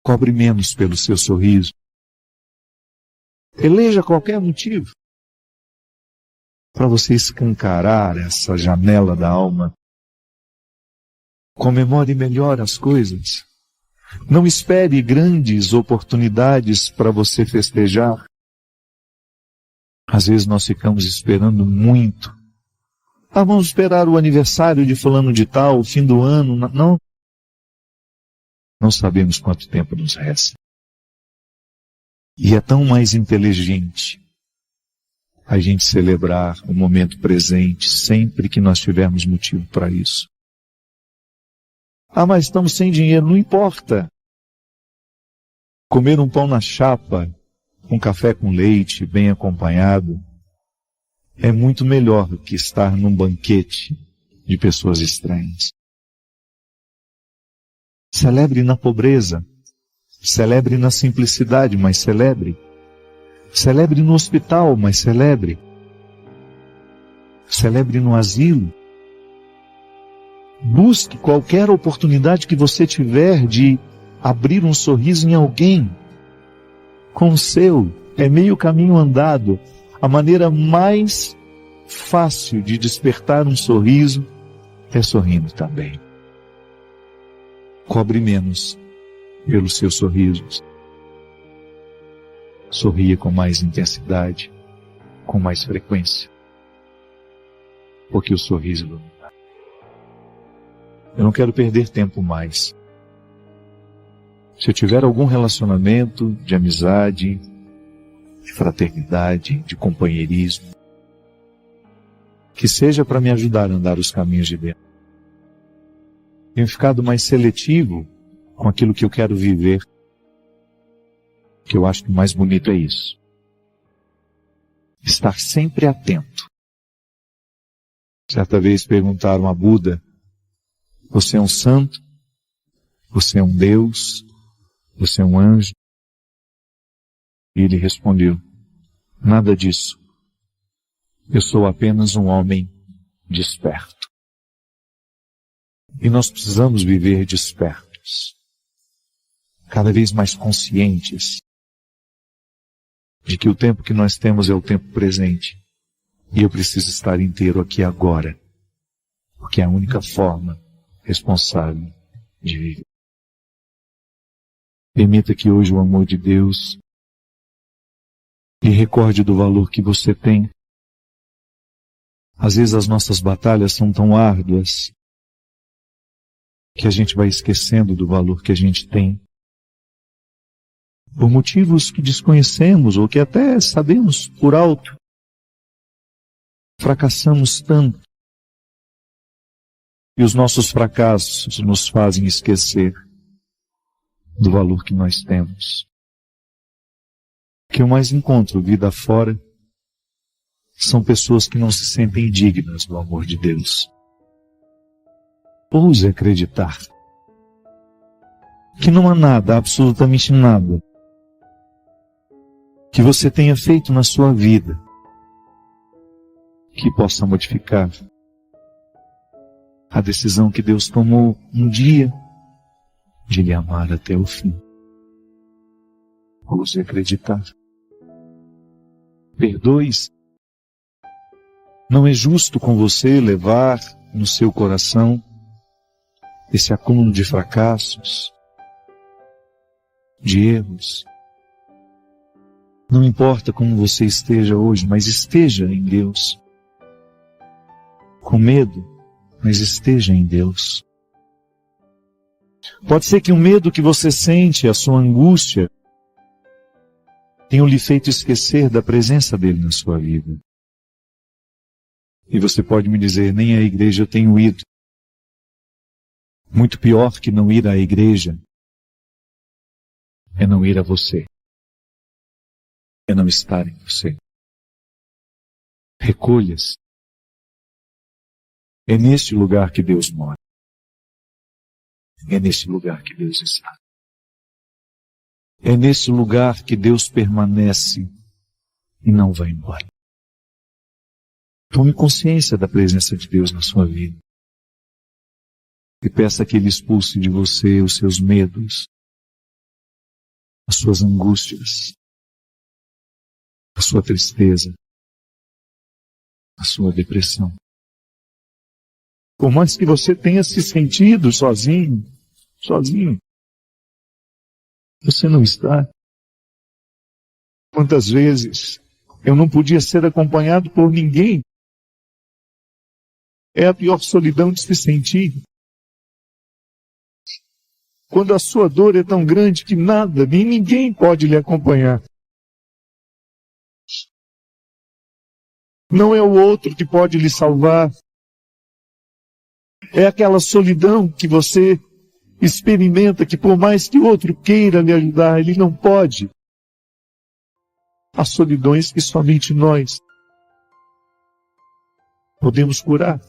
[SPEAKER 5] Cobre menos pelo seu sorriso. Eleja qualquer motivo para você escancarar essa janela da alma. Comemore melhor as coisas. Não espere grandes oportunidades para você festejar. Às vezes nós ficamos esperando muito. Vamos esperar o aniversário de fulano de tal, o fim do ano. Não sabemos quanto tempo nos resta. E é tão mais inteligente a gente celebrar o momento presente sempre que nós tivermos motivo para isso. Mas estamos sem dinheiro, não importa. Comer um pão na chapa, um café com leite, bem acompanhado, é muito melhor do que estar num banquete de pessoas estranhas. Celebre na pobreza, celebre na simplicidade, mas celebre. Celebre no hospital, mas celebre. Celebre no asilo. Busque qualquer oportunidade que você tiver de abrir um sorriso em alguém. Com o seu, é meio caminho andado. A maneira mais fácil de despertar um sorriso é sorrindo também. Cobre menos pelos seus sorrisos. Sorria com mais intensidade, com mais frequência. Porque o sorriso ilumina. Eu não quero perder tempo mais. Se eu tiver algum relacionamento de amizade, de fraternidade, de companheirismo, que seja para me ajudar a andar os caminhos de Deus. Tenho ficado mais seletivo com aquilo que eu quero viver. O que eu acho que o mais bonito é isso. Estar sempre atento. Certa vez perguntaram a Buda: você é um santo? Você é um Deus? Você é um anjo? E ele respondeu: nada disso. Eu sou apenas um homem desperto. E nós precisamos viver despertos, cada vez mais conscientes de que o tempo que nós temos é o tempo presente. E eu preciso estar inteiro aqui agora, porque é a única forma responsável de viver. Permita que hoje o amor de Deus lhe recorde do valor que você tem. Às vezes as nossas batalhas são tão árduas que a gente vai esquecendo do valor que a gente tem. Por motivos que desconhecemos ou que até sabemos por alto. Fracassamos tanto. E os nossos fracassos nos fazem esquecer do valor que nós temos. O que eu mais encontro vida afora são pessoas que não se sentem dignas do amor de Deus. Ouse acreditar que não há nada, absolutamente nada, que você tenha feito na sua vida que possa modificar a decisão que Deus tomou um dia de lhe amar até o fim. Ouse acreditar. Perdoe-se. Não é justo com você levar no seu coração esse acúmulo de fracassos, de erros. Não importa como você esteja hoje, mas esteja em Deus. Com medo, mas esteja em Deus. Pode ser que o medo que você sente, a sua angústia, tenham lhe feito esquecer da presença dele na sua vida. E você pode me dizer: nem à igreja eu tenho ido. Muito pior que não ir à igreja é não ir a você. É não estar em você. Recolha-se. É neste lugar que Deus mora. É neste lugar que Deus está. É nesse lugar que Deus permanece e não vai embora. Tome consciência da presença de Deus na sua vida. E peça que Ele expulse de você os seus medos, as suas angústias, a sua tristeza, a sua depressão. Por mais que você tenha se sentido sozinho, você não está. Quantas vezes eu não podia ser acompanhado por ninguém? É a pior solidão de se sentir. Quando a sua dor é tão grande que nada, nem ninguém pode lhe acompanhar. Não é o outro que pode lhe salvar. É aquela solidão que você experimenta, que por mais que o outro queira lhe ajudar, ele não pode. Há solidões que somente nós podemos curar.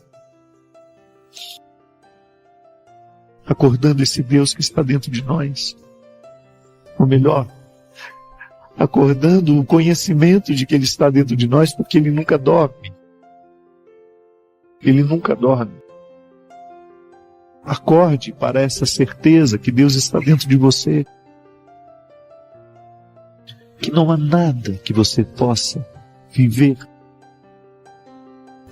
[SPEAKER 5] Acordando esse Deus que está dentro de nós. Ou melhor, acordando o conhecimento de que Ele está dentro de nós, porque Ele nunca dorme. Ele nunca dorme. Acorde para essa certeza que Deus está dentro de você. Que não há nada que você possa viver.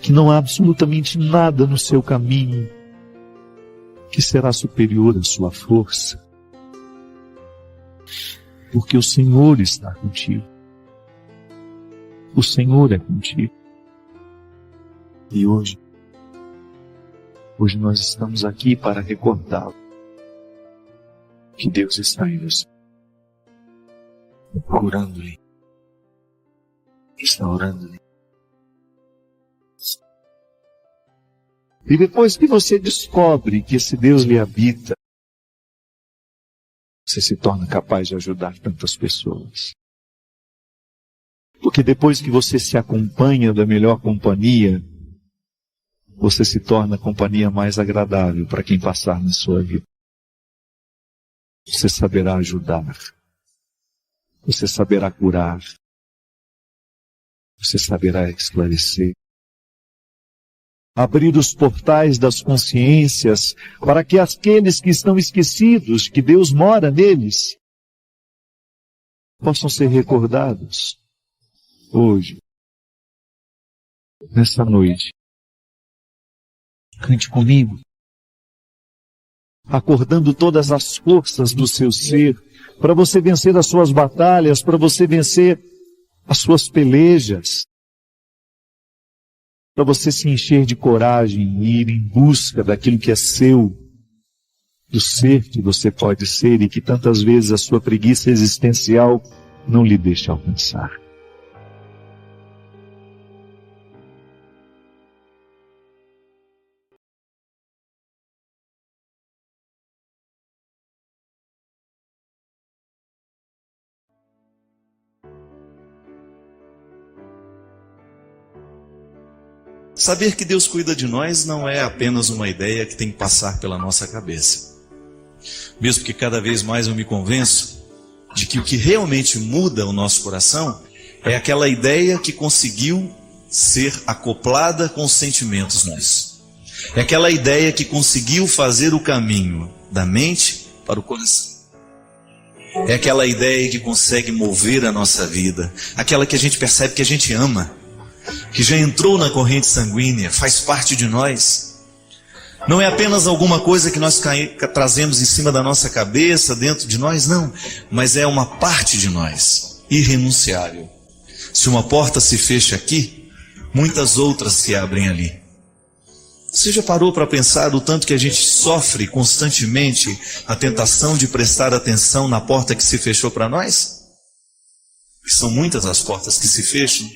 [SPEAKER 5] Que não há absolutamente nada no seu caminho que será superior à sua força. Porque o Senhor está contigo. O Senhor é contigo. E hoje nós estamos aqui para recordá-lo que Deus está em você, curando-lhe, restaurando-lhe. E depois que você descobre que esse Deus lhe habita, você se torna capaz de ajudar tantas pessoas. Porque depois que você se acompanha da melhor companhia, você se torna a companhia mais agradável para quem passar na sua vida. Você saberá ajudar. Você saberá curar. Você saberá esclarecer. Abrir os portais das consciências para que aqueles que estão esquecidos, que Deus mora neles, possam ser recordados hoje, nessa noite. Cante comigo, acordando todas as forças do seu ser, para você vencer as suas batalhas, para você vencer as suas pelejas, para você se encher de coragem e ir em busca daquilo que é seu, do ser que você pode ser e que tantas vezes a sua preguiça existencial não lhe deixa alcançar.
[SPEAKER 2] Saber que Deus cuida de nós não é apenas uma ideia que tem que passar pela nossa cabeça. Mesmo que cada vez mais eu me convenço de que o que realmente muda o nosso coração é aquela ideia que conseguiu ser acoplada com os sentimentos nossos. É aquela ideia que conseguiu fazer o caminho da mente para o coração. É aquela ideia que consegue mover a nossa vida. Aquela que a gente percebe que a gente ama, que já entrou na corrente sanguínea, faz parte de nós. Não é apenas alguma coisa que nós trazemos em cima da nossa cabeça, dentro de nós, não. Mas é uma parte de nós, irrenunciável. Se uma porta se fecha aqui, muitas outras se abrem ali. Você já parou para pensar o tanto que a gente sofre constantemente a tentação de prestar atenção na porta que se fechou para nós? E são muitas as portas que se fecham.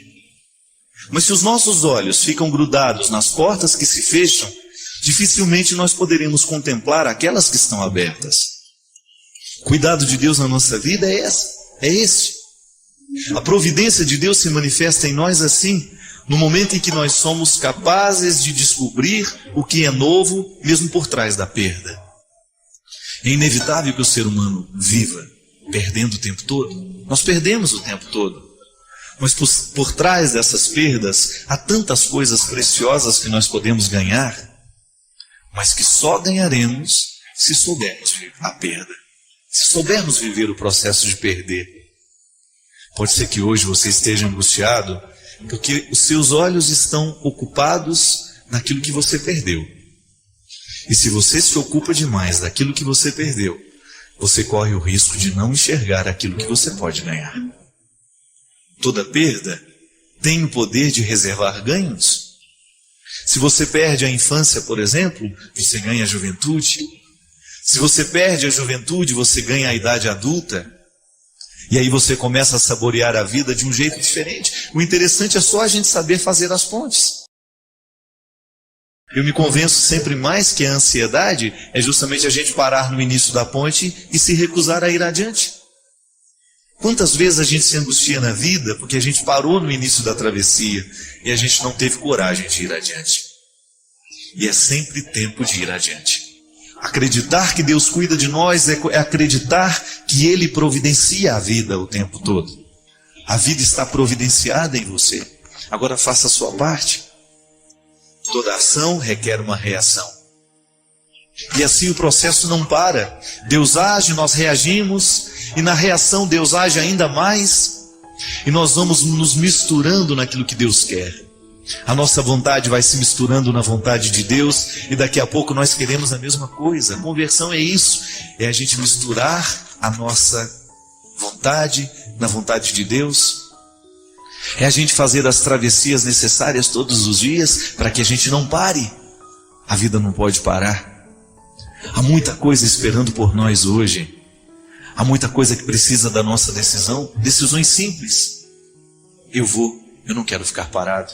[SPEAKER 2] Mas se os nossos olhos ficam grudados nas portas que se fecham, dificilmente nós poderemos contemplar aquelas que estão abertas. O cuidado de Deus na nossa vida é esse. A providência de Deus se manifesta em nós assim, no momento em que nós somos capazes de descobrir o que é novo, mesmo por trás da perda. É inevitável que o ser humano viva perdendo o tempo todo. Nós perdemos o tempo todo. Mas por trás dessas perdas, há tantas coisas preciosas que nós podemos ganhar, mas que só ganharemos se soubermos a perda, se soubermos viver o processo de perder. Pode ser que hoje você esteja angustiado, porque os seus olhos estão ocupados naquilo que você perdeu. E se você se ocupa demais daquilo que você perdeu, você corre o risco de não enxergar aquilo que você pode ganhar. Toda perda tem o poder de reservar ganhos. Se você perde a infância, por exemplo, você ganha a juventude. Se você perde a juventude, você ganha a idade adulta. E aí você começa a saborear a vida de um jeito diferente. O interessante é só a gente saber fazer as pontes. Eu me convenço sempre mais que a ansiedade é justamente a gente parar no início da ponte e se recusar a ir adiante. Quantas vezes a gente se angustia na vida porque a gente parou no início da travessia e a gente não teve coragem de ir adiante. E é sempre tempo de ir adiante. Acreditar que Deus cuida de nós é acreditar que Ele providencia a vida o tempo todo. A vida está providenciada em você. Agora faça a sua parte. Toda ação requer uma reação. E assim o processo não para. Deus age, nós reagimos, e na reação Deus age ainda mais, e nós vamos nos misturando naquilo que Deus quer. A nossa vontade vai se misturando na vontade de Deus, e daqui a pouco nós queremos a mesma coisa. A conversão é isso, é a gente misturar a nossa vontade na vontade de Deus. É a gente fazer as travessias necessárias todos os dias para que a gente não pare. A vida não pode parar. Há muita coisa esperando por nós hoje. Há muita coisa que precisa da nossa decisão. Decisões simples. Eu não quero ficar parado.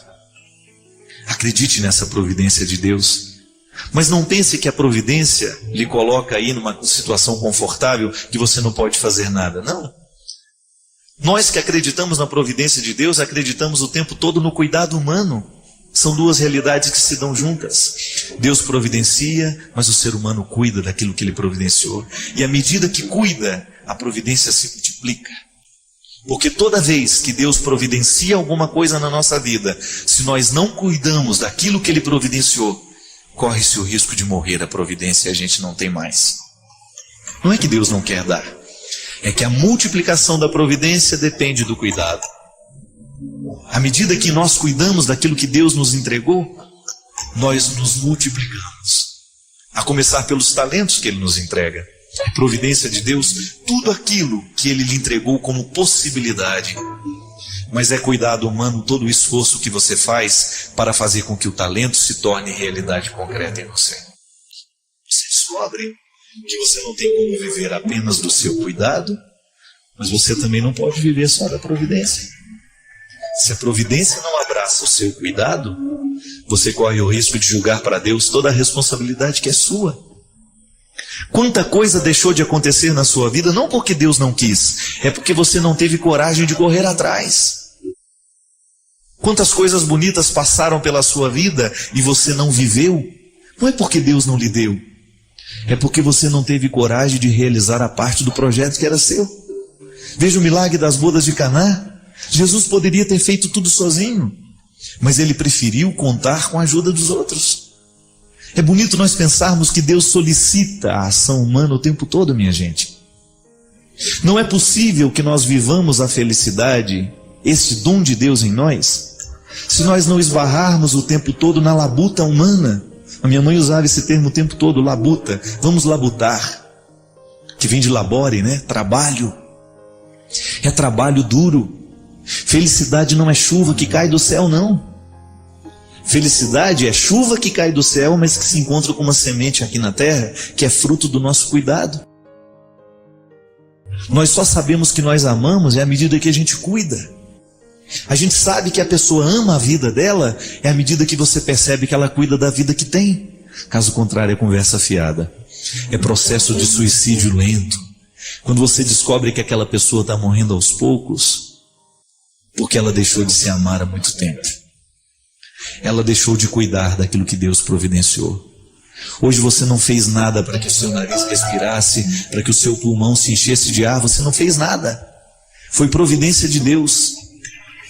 [SPEAKER 2] Acredite nessa providência de Deus. Mas não pense que a providência lhe coloca aí numa situação confortável que você não pode fazer nada. Não. Nós que acreditamos na providência de Deus, acreditamos o tempo todo no cuidado humano. São duas realidades que se dão juntas. Deus providencia, mas o ser humano cuida daquilo que ele providenciou. E à medida que cuida, a providência se multiplica. Porque toda vez que Deus providencia alguma coisa na nossa vida, se nós não cuidamos daquilo que ele providenciou, corre-se o risco de morrer a providência e a gente não tem mais. Não é que Deus não quer dar. É que a multiplicação da providência depende do cuidado. À medida que nós cuidamos daquilo que Deus nos entregou, nós nos multiplicamos. A começar pelos talentos que Ele nos entrega. A providência de Deus, tudo aquilo que Ele lhe entregou como possibilidade. Mas é cuidado humano todo o esforço que você faz para fazer com que o talento se torne realidade concreta em você. Você descobre que você não tem como viver apenas do seu cuidado, mas você também não pode viver só da providência. Se a providência não abraça o seu cuidado, você corre o risco de julgar para Deus toda a responsabilidade que é sua. Quanta coisa deixou de acontecer na sua vida, não porque Deus não quis, é porque você não teve coragem de correr atrás. Quantas coisas bonitas passaram pela sua vida e você não viveu, não é porque Deus não lhe deu, é porque você não teve coragem de realizar a parte do projeto que era seu. Veja o milagre das bodas de Caná. Jesus poderia ter feito tudo sozinho, mas ele preferiu contar com a ajuda dos outros. É bonito nós pensarmos que Deus solicita a ação humana o tempo todo, minha gente. Não é possível que nós vivamos a felicidade, esse dom de Deus em nós, se nós não esbarrarmos o tempo todo na labuta humana. A minha mãe usava esse termo o tempo todo, labuta. Vamos labutar, que vem de labore, né? Trabalho. É trabalho duro. Felicidade não é chuva que cai do céu, não. Felicidade é chuva que cai do céu, mas que se encontra com uma semente aqui na terra, que é fruto do nosso cuidado. Nós só sabemos que nós amamos à medida que a gente cuida. A gente sabe que a pessoa ama a vida dela à medida que você percebe que ela cuida da vida que tem. Caso contrário, é conversa fiada. É processo de suicídio lento. Quando você descobre que aquela pessoa está morrendo aos poucos, porque ela deixou de se amar há muito tempo. Ela deixou de cuidar daquilo que Deus providenciou. Hoje você não fez nada para que o seu nariz respirasse, para que o seu pulmão se enchesse de ar. Você não fez nada. Foi providência de Deus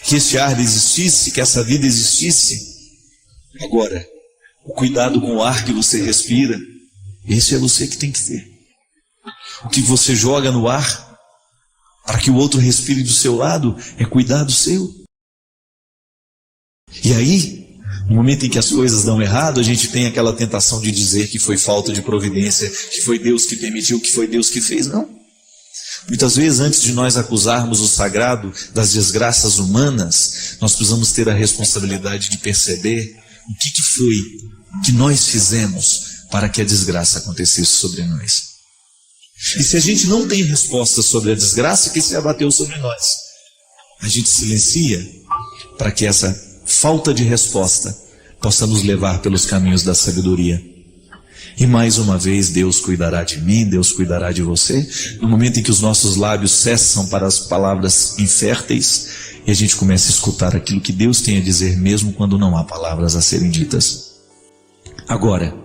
[SPEAKER 2] que esse ar existisse, que essa vida existisse. Agora, o cuidado com o ar que você respira, esse é você que tem que ter. O que você joga no ar para que o outro respire do seu lado é cuidado seu. E aí, no momento em que as coisas dão errado, a gente tem aquela tentação de dizer que foi falta de providência, que foi Deus que permitiu, que foi Deus que fez. Não. Muitas vezes, antes de nós acusarmos o sagrado das desgraças humanas, nós precisamos ter a responsabilidade de perceber o que foi que nós fizemos para que a desgraça acontecesse sobre nós. E se a gente não tem resposta sobre a desgraça que se abateu sobre nós, a gente silencia para que essa falta de resposta possa nos levar pelos caminhos da sabedoria. E mais uma vez, Deus cuidará de mim, Deus cuidará de você, no momento em que os nossos lábios cessam para as palavras inférteis e a gente começa a escutar aquilo que Deus tem a dizer, mesmo quando não há palavras a serem ditas. Agora,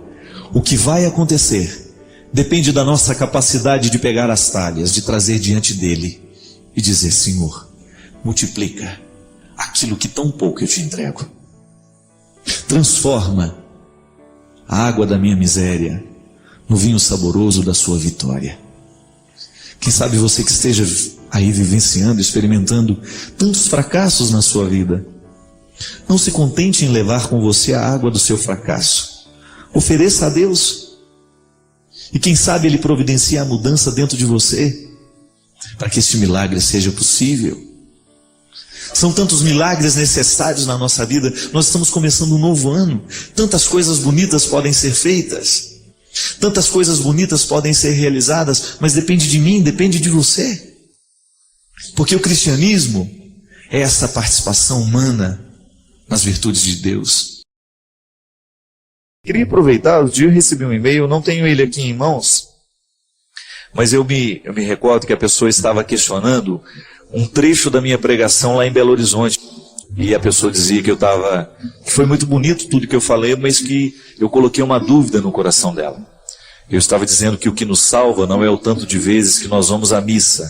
[SPEAKER 2] o que vai acontecer depende da nossa capacidade de pegar as talhas, de trazer diante dele e dizer: Senhor, multiplica aquilo que tão pouco eu te entrego. Transforma a água da minha miséria
[SPEAKER 4] no vinho saboroso da sua vitória. Quem sabe você que esteja aí vivenciando, experimentando tantos fracassos na sua vida, não se contente em levar com você a água do seu fracasso. Ofereça a Deus. E quem sabe Ele providencia a mudança dentro de você, para que este milagre seja possível. São tantos milagres necessários na nossa vida. Nós estamos começando um novo ano. Tantas coisas bonitas podem ser feitas. Tantas coisas bonitas podem ser realizadas, mas depende de mim, depende de você. Porque o cristianismo é essa participação humana nas virtudes de Deus.
[SPEAKER 2] Queria aproveitar, outro dia eu recebi um e-mail, não tenho ele aqui em mãos, mas eu me recordo que a pessoa estava questionando um trecho da minha pregação lá em Belo Horizonte. E a pessoa dizia que que foi muito bonito tudo que eu falei, mas que eu coloquei uma dúvida no coração dela. Eu estava dizendo que o que nos salva não é o tanto de vezes que nós vamos à missa,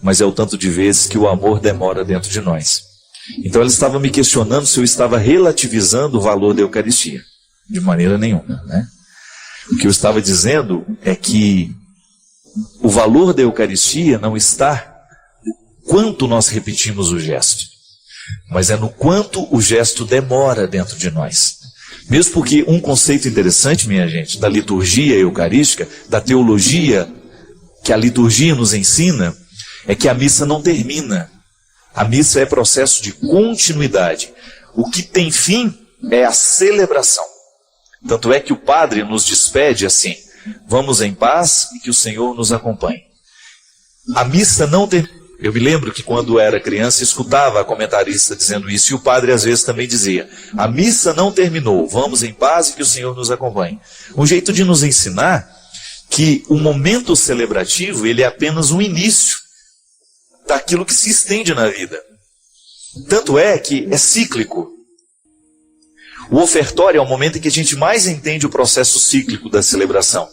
[SPEAKER 2] mas é o tanto de vezes que o amor demora dentro de nós. Então ela estava me questionando se eu estava relativizando o valor da Eucaristia. De maneira nenhuma, né? O que eu estava dizendo é que o valor da Eucaristia não está no quanto nós repetimos o gesto, mas é no quanto o gesto demora dentro de nós. Mesmo porque um conceito interessante, minha gente, da liturgia eucarística, da teologia que a liturgia nos ensina, é que a missa não termina. A missa é processo de continuidade. O que tem fim é a celebração. Tanto é que o padre nos despede assim: vamos em paz e que o Senhor nos acompanhe. A missa não termina. Eu me lembro que quando era criança escutava a comentarista dizendo isso, e o padre às vezes também dizia: a missa não terminou, vamos em paz e que o Senhor nos acompanhe. Um jeito de nos ensinar que o momento celebrativo ele é apenas um início daquilo que se estende na vida. Tanto é que é cíclico. O ofertório é o momento em que a gente mais entende o processo cíclico da celebração,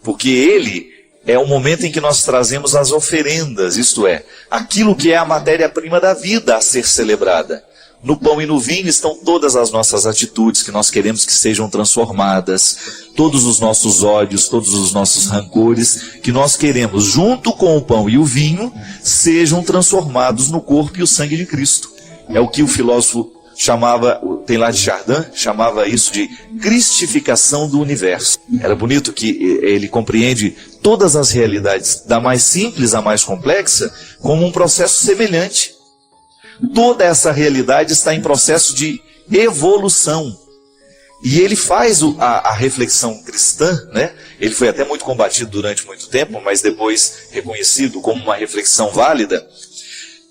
[SPEAKER 2] porque ele é o momento em que nós trazemos as oferendas, isto é, aquilo que é a matéria-prima da vida a ser celebrada. No pão e no vinho estão todas as nossas atitudes que nós queremos que sejam transformadas, todos os nossos ódios, todos os nossos rancores, que nós queremos, junto com o pão e o vinho, sejam transformados no corpo e o sangue de Cristo. É o que o filósofo chamava, tem lá de Chardin, chamava isso de cristificação do universo. Era bonito que ele compreende todas as realidades, da mais simples à mais complexa, como um processo semelhante. Toda essa realidade está em processo de evolução. E ele faz a reflexão cristã, né? Ele foi até muito combatido durante muito tempo, mas depois reconhecido como uma reflexão válida,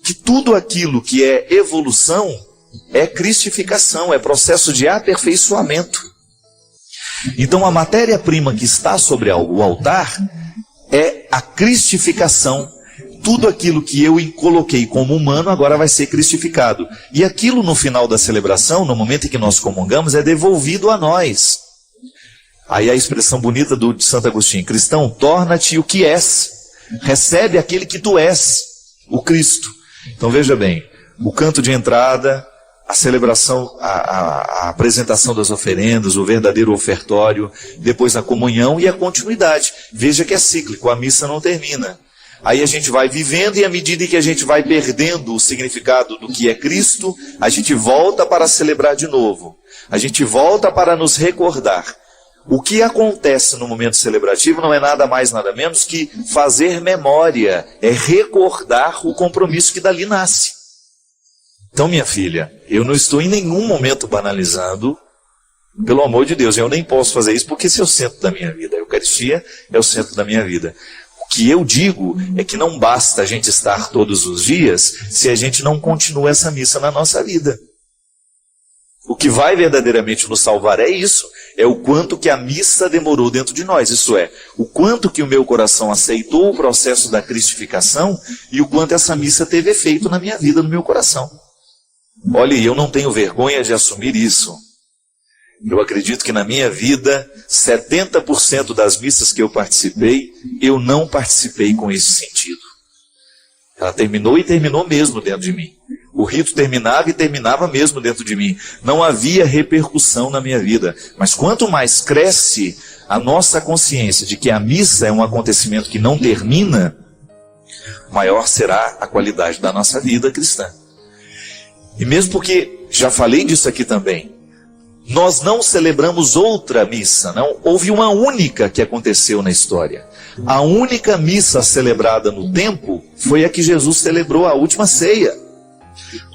[SPEAKER 2] que tudo aquilo que é evolução é cristificação, é processo de aperfeiçoamento. Então a matéria-prima que está sobre o altar é a cristificação. Tudo aquilo que eu coloquei como humano agora vai ser cristificado. E aquilo no final da celebração, no momento em que nós comungamos, é devolvido a nós. Aí a expressão bonita de Santo Agostinho: cristão, torna-te o que és. Recebe aquele que tu és, o Cristo. Então veja bem, o canto de entrada, a celebração, a apresentação das oferendas, o verdadeiro ofertório, depois a comunhão e a continuidade. Veja que é cíclico, a missa não termina. Aí a gente vai vivendo e à medida que a gente vai perdendo o significado do que é Cristo, a gente volta para celebrar de novo. A gente volta para nos recordar. O que acontece no momento celebrativo não é nada mais, nada menos que fazer memória, é recordar o compromisso que dali nasce. Então, minha filha, eu não estou em nenhum momento banalizando, pelo amor de Deus, eu nem posso fazer isso porque esse é o centro da minha vida. A Eucaristia é o centro da minha vida. O que eu digo é que não basta a gente estar todos os dias se a gente não continua essa missa na nossa vida. O que vai verdadeiramente nos salvar é isso, é o quanto que a missa demorou dentro de nós, isso é, o quanto que o meu coração aceitou o processo da cristificação e o quanto essa missa teve efeito na minha vida, no meu coração. Olha, eu não tenho vergonha de assumir isso. Eu acredito que na minha vida, 70% das missas que eu participei, eu não participei com esse sentido. Ela terminou e terminou mesmo dentro de mim. O rito terminava e terminava mesmo dentro de mim. Não havia repercussão na minha vida. Mas quanto mais cresce a nossa consciência de que a missa é um acontecimento que não termina, maior será a qualidade da nossa vida cristã. E mesmo porque, já falei disso aqui também, nós não celebramos outra missa, não. Houve uma única que aconteceu na história. A única missa celebrada no tempo foi a que Jesus celebrou, a última ceia.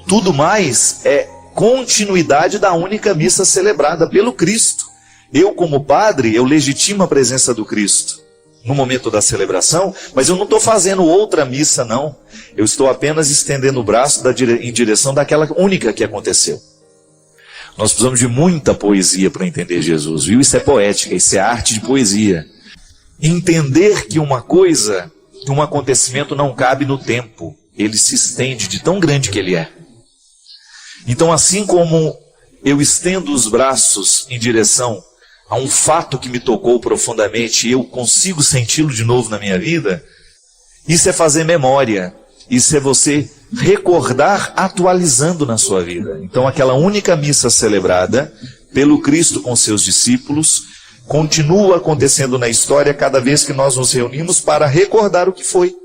[SPEAKER 2] Tudo mais é continuidade da única missa celebrada pelo Cristo. Eu, como padre, eu legitimo a presença do Cristo no momento da celebração, mas eu não estou fazendo outra missa, não. Eu estou apenas estendendo o braço em direção daquela única que aconteceu. Nós precisamos de muita poesia para entender Jesus, viu? Isso é poética, isso é arte de poesia. Entender que uma coisa, que um acontecimento não cabe no tempo, ele se estende de tão grande que ele é. Então, assim como eu estendo os braços em direção a um fato que me tocou profundamente e eu consigo senti-lo de novo na minha vida, isso é fazer memória, isso é você recordar atualizando na sua vida. Então, aquela única missa celebrada pelo Cristo com seus discípulos continua acontecendo na história cada vez que nós nos reunimos para recordar o que foi.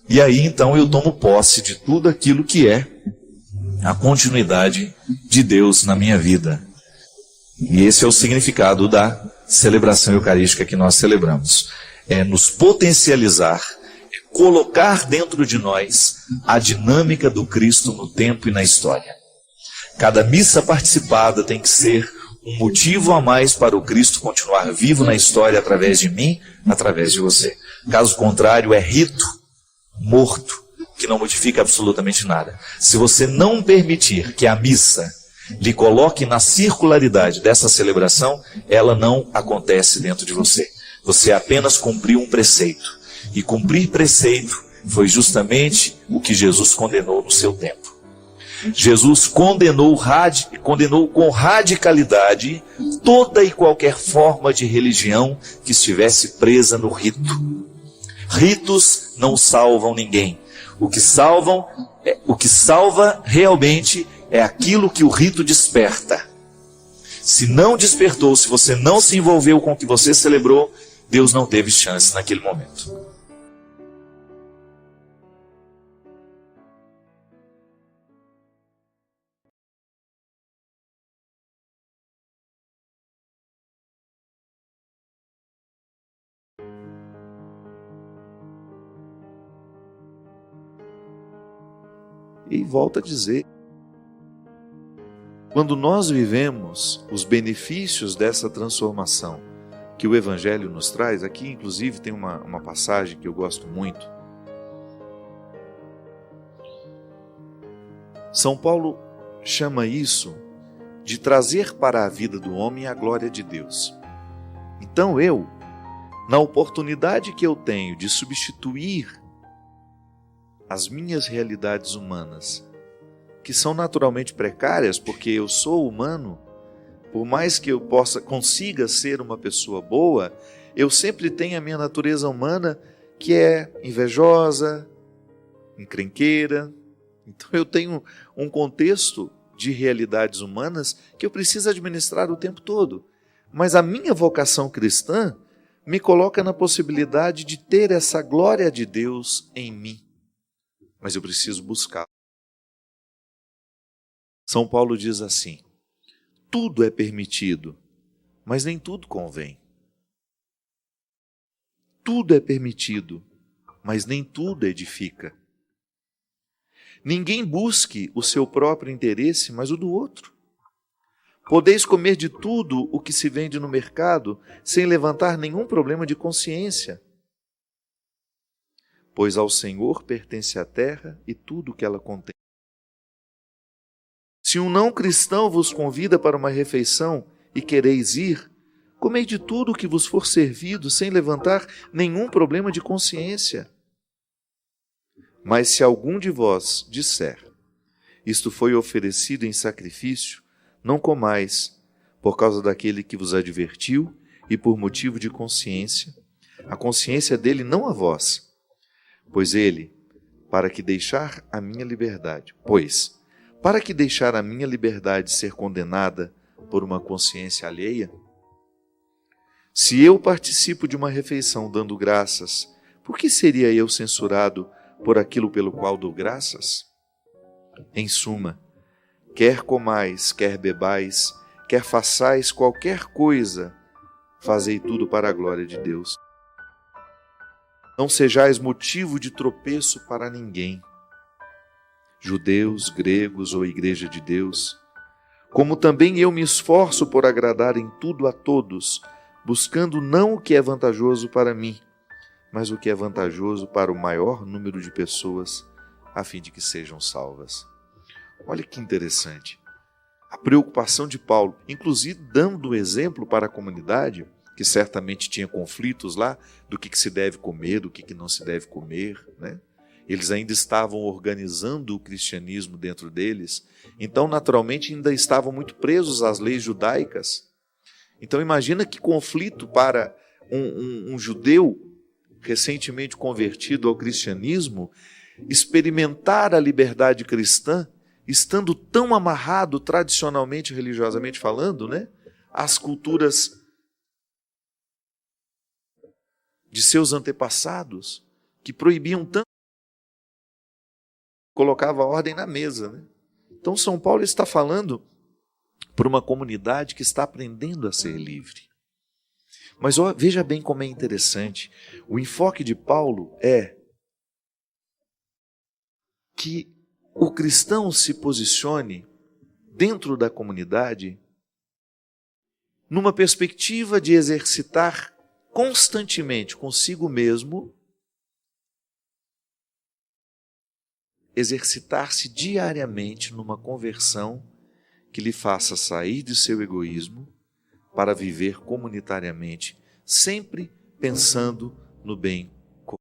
[SPEAKER 2] E aí, então, eu tomo posse de tudo aquilo que é a continuidade de Deus na minha vida. E esse é o significado da celebração eucarística que nós celebramos. É nos potencializar, é colocar dentro de nós a dinâmica do Cristo no tempo e na história. Cada missa participada tem que ser um motivo a mais para o Cristo continuar vivo na história através de mim, através de você. Caso contrário, é rito morto, que não modifica absolutamente nada. Se você não permitir que a missa lhe coloque na circularidade dessa celebração, ela não acontece dentro de você. Você apenas cumpriu um preceito. E cumprir preceito foi justamente o que Jesus condenou no seu tempo. Jesus condenou com radicalidade toda e qualquer forma de religião que estivesse presa no rito. Ritos não salvam ninguém. O que salva realmente é aquilo que o rito desperta. Se não despertou, se você não se envolveu com o que você celebrou, Deus não teve chance naquele momento.
[SPEAKER 1] E volto a dizer, quando nós vivemos os benefícios dessa transformação que o Evangelho nos traz, aqui inclusive tem uma passagem que eu gosto muito. São Paulo chama isso de trazer para a vida do homem a glória de Deus. Então eu, na oportunidade que eu tenho de substituir as minhas realidades humanas, que são naturalmente precárias, porque eu sou humano, por mais que eu consiga ser uma pessoa boa, eu sempre tenho a minha natureza humana que é invejosa, encrenqueira. Então eu tenho um contexto de realidades humanas que eu preciso administrar o tempo todo. Mas a minha vocação cristã me coloca na possibilidade de ter essa glória de Deus em mim. Mas eu preciso buscar. São Paulo diz assim: tudo é permitido, mas nem tudo convém. Tudo é permitido, mas nem tudo edifica. Ninguém busque o seu próprio interesse, mas o do outro. Podeis comer de tudo o que se vende no mercado, sem levantar nenhum problema de consciência. Pois ao Senhor pertence a terra e tudo o que ela contém. Se um não cristão vos convida para uma refeição e quereis ir, comei de tudo o que vos for servido, sem levantar nenhum problema de consciência. Mas se algum de vós disser, isto foi oferecido em sacrifício, não comais, por causa daquele que vos advertiu e por motivo de consciência, a consciência dele não a vós, pois ele,
[SPEAKER 2] para que deixar a minha liberdade ser condenada por uma consciência alheia? Se eu participo de uma refeição dando graças, por que seria eu censurado por aquilo pelo qual dou graças? Em suma, quer comais, quer bebais, quer façais qualquer coisa, fazei tudo para a glória de Deus. Não sejais motivo de tropeço para ninguém, judeus, gregos ou Igreja de Deus, como também eu me esforço por agradar em tudo a todos, buscando não o que é vantajoso para mim, mas o que é vantajoso para o maior número de pessoas, a fim de que sejam salvas. Olha que interessante. A preocupação de Paulo, inclusive dando exemplo para a comunidade, que certamente tinha conflitos lá, do que se deve comer, do que não se deve comer, né? Eles ainda estavam organizando o cristianismo dentro deles, então naturalmente ainda estavam muito presos às leis judaicas. Então imagina que conflito para um judeu recentemente convertido ao cristianismo experimentar a liberdade cristã, estando tão amarrado tradicionalmente, religiosamente falando, né, às culturas de seus antepassados, que proibiam tanto, colocava a ordem na mesa, né? Então São Paulo está falando para uma comunidade que está aprendendo a ser livre. Mas veja bem como é interessante. O enfoque de Paulo é que o cristão se posicione dentro da comunidade numa perspectiva de exercitar constantemente consigo mesmo, exercitar-se diariamente numa conversão que lhe faça sair de seu egoísmo para viver comunitariamente, sempre pensando no bem comum.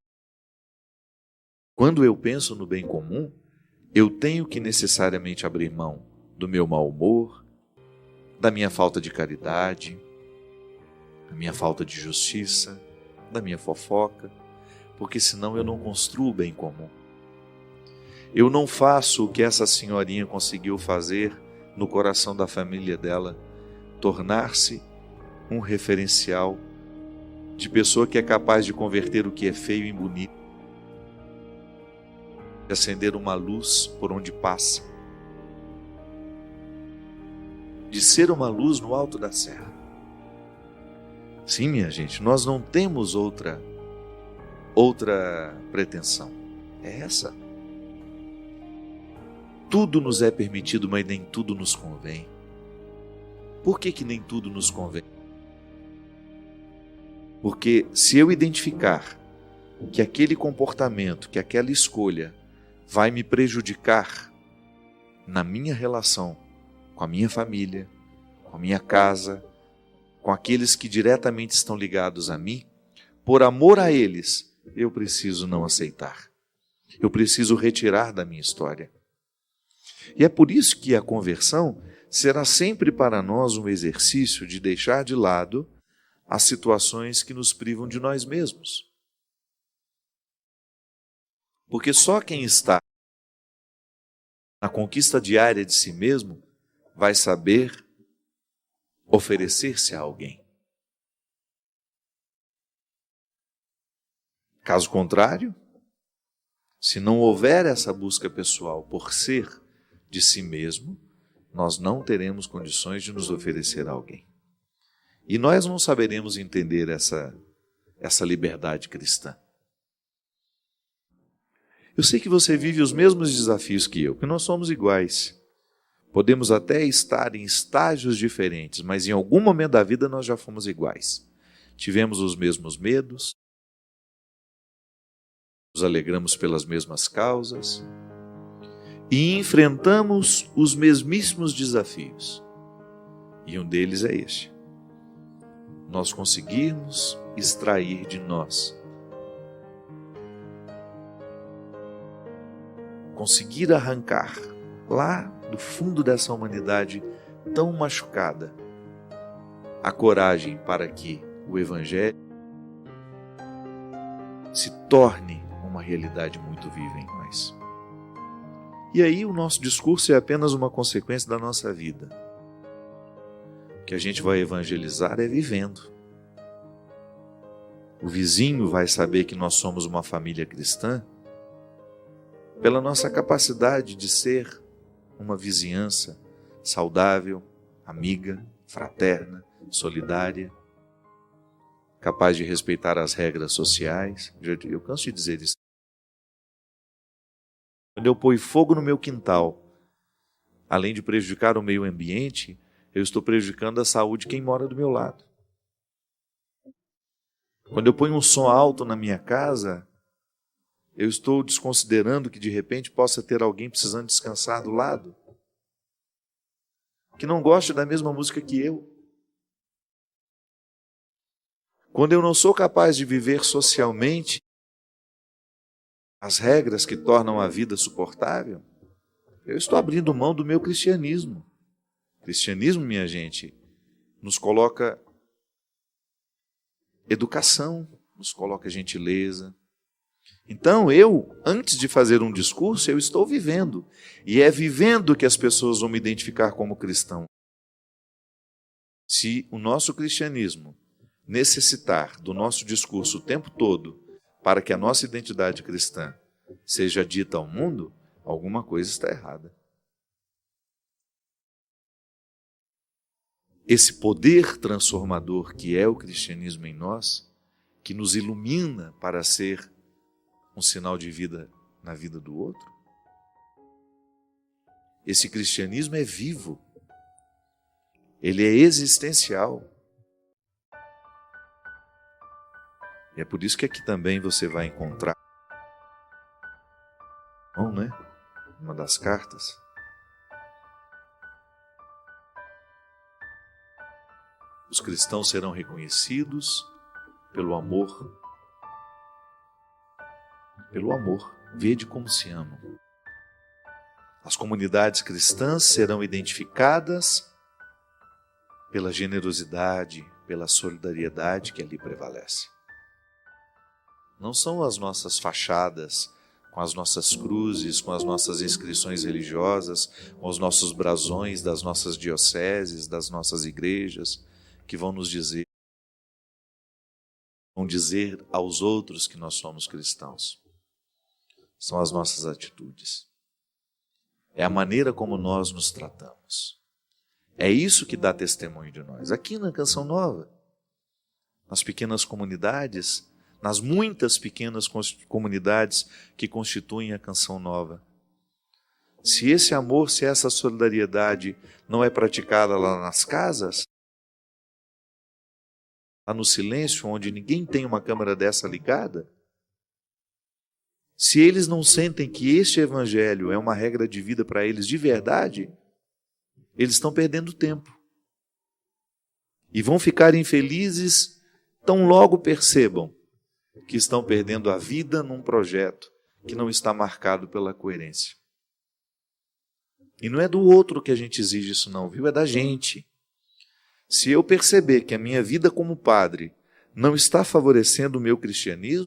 [SPEAKER 2] Quando eu penso no bem comum, eu tenho que necessariamente abrir mão do meu mau humor, da minha falta de caridade, da minha falta de justiça, da minha fofoca, porque senão eu não construo o bem comum. Eu não faço o que essa senhorinha conseguiu fazer no coração da família dela, tornar-se um referencial de pessoa que é capaz de converter o que é feio em bonito, de acender uma luz por onde passa, de ser uma luz no alto da serra. Sim, minha gente, nós não temos outra pretensão. É essa. Tudo nos é permitido, mas nem tudo nos convém. Por que nem tudo nos convém? Porque se eu identificar que aquele comportamento, que aquela escolha vai me prejudicar na minha relação com a minha família, com a minha casa, com aqueles que diretamente estão ligados a mim, por amor a eles, eu preciso não aceitar. Eu preciso retirar da minha história. E é por isso que a conversão será sempre para nós um exercício de deixar de lado as situações que nos privam de nós mesmos. Porque só quem está na conquista diária de si mesmo vai saber oferecer-se a alguém. Caso contrário, se não houver essa busca pessoal por ser de si mesmo, nós não teremos condições de nos oferecer a alguém. E nós não saberemos entender essa liberdade cristã. Eu sei que você vive os mesmos desafios que eu, porque nós somos iguais. Podemos até estar em estágios diferentes, mas em algum momento da vida nós já fomos iguais. Tivemos os mesmos medos, nos alegramos pelas mesmas causas e enfrentamos os mesmíssimos desafios. E um deles é este: nós conseguirmos extrair de nós, conseguir arrancar lá do fundo dessa humanidade tão machucada a coragem para que o Evangelho se torne uma realidade muito viva em nós.
[SPEAKER 1] E aí o nosso discurso é apenas uma consequência da nossa vida. O que a gente vai evangelizar é vivendo. O vizinho vai saber que nós somos uma família cristã pela nossa capacidade de ser uma vizinhança saudável, amiga, fraterna, solidária, capaz de respeitar as regras sociais. Eu canso de dizer isso. Quando eu ponho fogo no meu quintal, além de prejudicar o meio ambiente, eu estou prejudicando a saúde de quem mora do meu lado. Quando eu ponho um som alto na minha casa, eu estou desconsiderando que de repente possa ter alguém precisando descansar do lado, que não gosta da mesma música que eu. Quando eu não sou capaz de viver socialmente as regras que tornam a vida suportável, eu estou abrindo mão do meu cristianismo. O cristianismo, minha gente, nos coloca educação, nos coloca gentileza. Então antes de fazer um discurso, eu estou vivendo. E é vivendo que as pessoas vão me identificar como cristão. Se o nosso cristianismo necessitar do nosso discurso o tempo todo para que a nossa identidade cristã seja dita ao mundo, alguma coisa está errada. Esse poder transformador que é o cristianismo em nós, que nos ilumina para ser um sinal de vida na vida do outro, esse cristianismo é vivo, ele é existencial. E é por isso que aqui também você vai encontrar, não, né? Uma das cartas. Os cristãos serão reconhecidos pelo amor. Pelo amor. Vede como se amam. As comunidades cristãs serão identificadas pela generosidade, pela solidariedade que ali prevalece. Não são as nossas fachadas, com as nossas cruzes, com as nossas inscrições religiosas, com os nossos brasões das nossas dioceses, das nossas igrejas, que vão dizer aos outros que nós somos cristãos. São as nossas atitudes. É a maneira como nós nos tratamos. É isso que dá testemunho de nós. Aqui na Canção Nova, nas pequenas comunidades, nas muitas pequenas comunidades que constituem a Canção Nova. Se esse amor, se essa solidariedade não é praticada lá nas casas, lá no silêncio, onde ninguém tem uma câmera dessa ligada, se eles não sentem que este evangelho é uma regra de vida para eles de verdade, eles estão perdendo tempo. E vão ficar infelizes tão logo percebam que estão perdendo a vida num projeto que não está marcado pela coerência. E não é do outro que a gente exige isso não, viu? É da gente. Se eu perceber que a minha vida como padre não está favorecendo o meu cristianismo,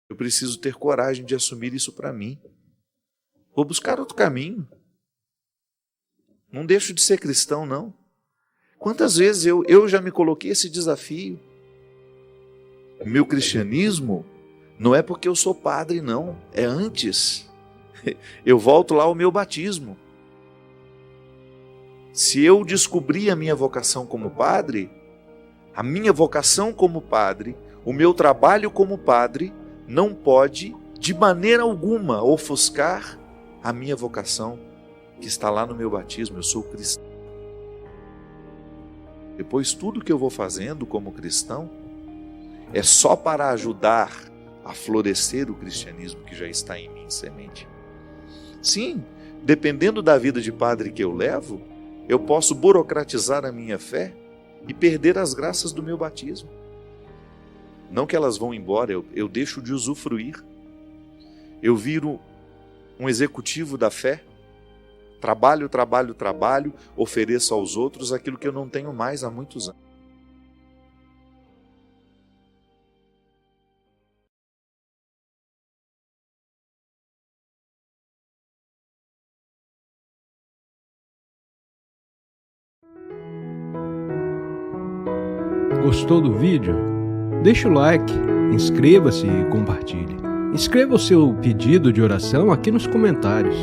[SPEAKER 1] eu preciso ter coragem de assumir isso para mim. Vou buscar outro caminho. Não deixo de ser cristão, não. Quantas vezes eu já me coloquei esse desafio? O meu cristianismo não é porque eu sou padre, não. É antes. Eu volto lá ao meu batismo. Se eu descobrir a minha vocação como padre, a minha vocação como padre, o meu trabalho como padre, não pode, de maneira alguma, ofuscar a minha vocação que está lá no meu batismo. Eu sou cristão. Depois, tudo que eu vou fazendo como cristão é só para ajudar a florescer o cristianismo que já está em mim, semente. Sim, dependendo da vida de padre que eu levo, eu posso burocratizar a minha fé e perder as graças do meu batismo. Não que elas vão embora, eu deixo de usufruir. Eu viro um executivo da fé, trabalho, ofereço aos outros aquilo que eu não tenho mais há muitos anos.
[SPEAKER 6] Gostou do vídeo? Deixe o like, inscreva-se e compartilhe. Escreva o seu pedido de oração aqui nos comentários.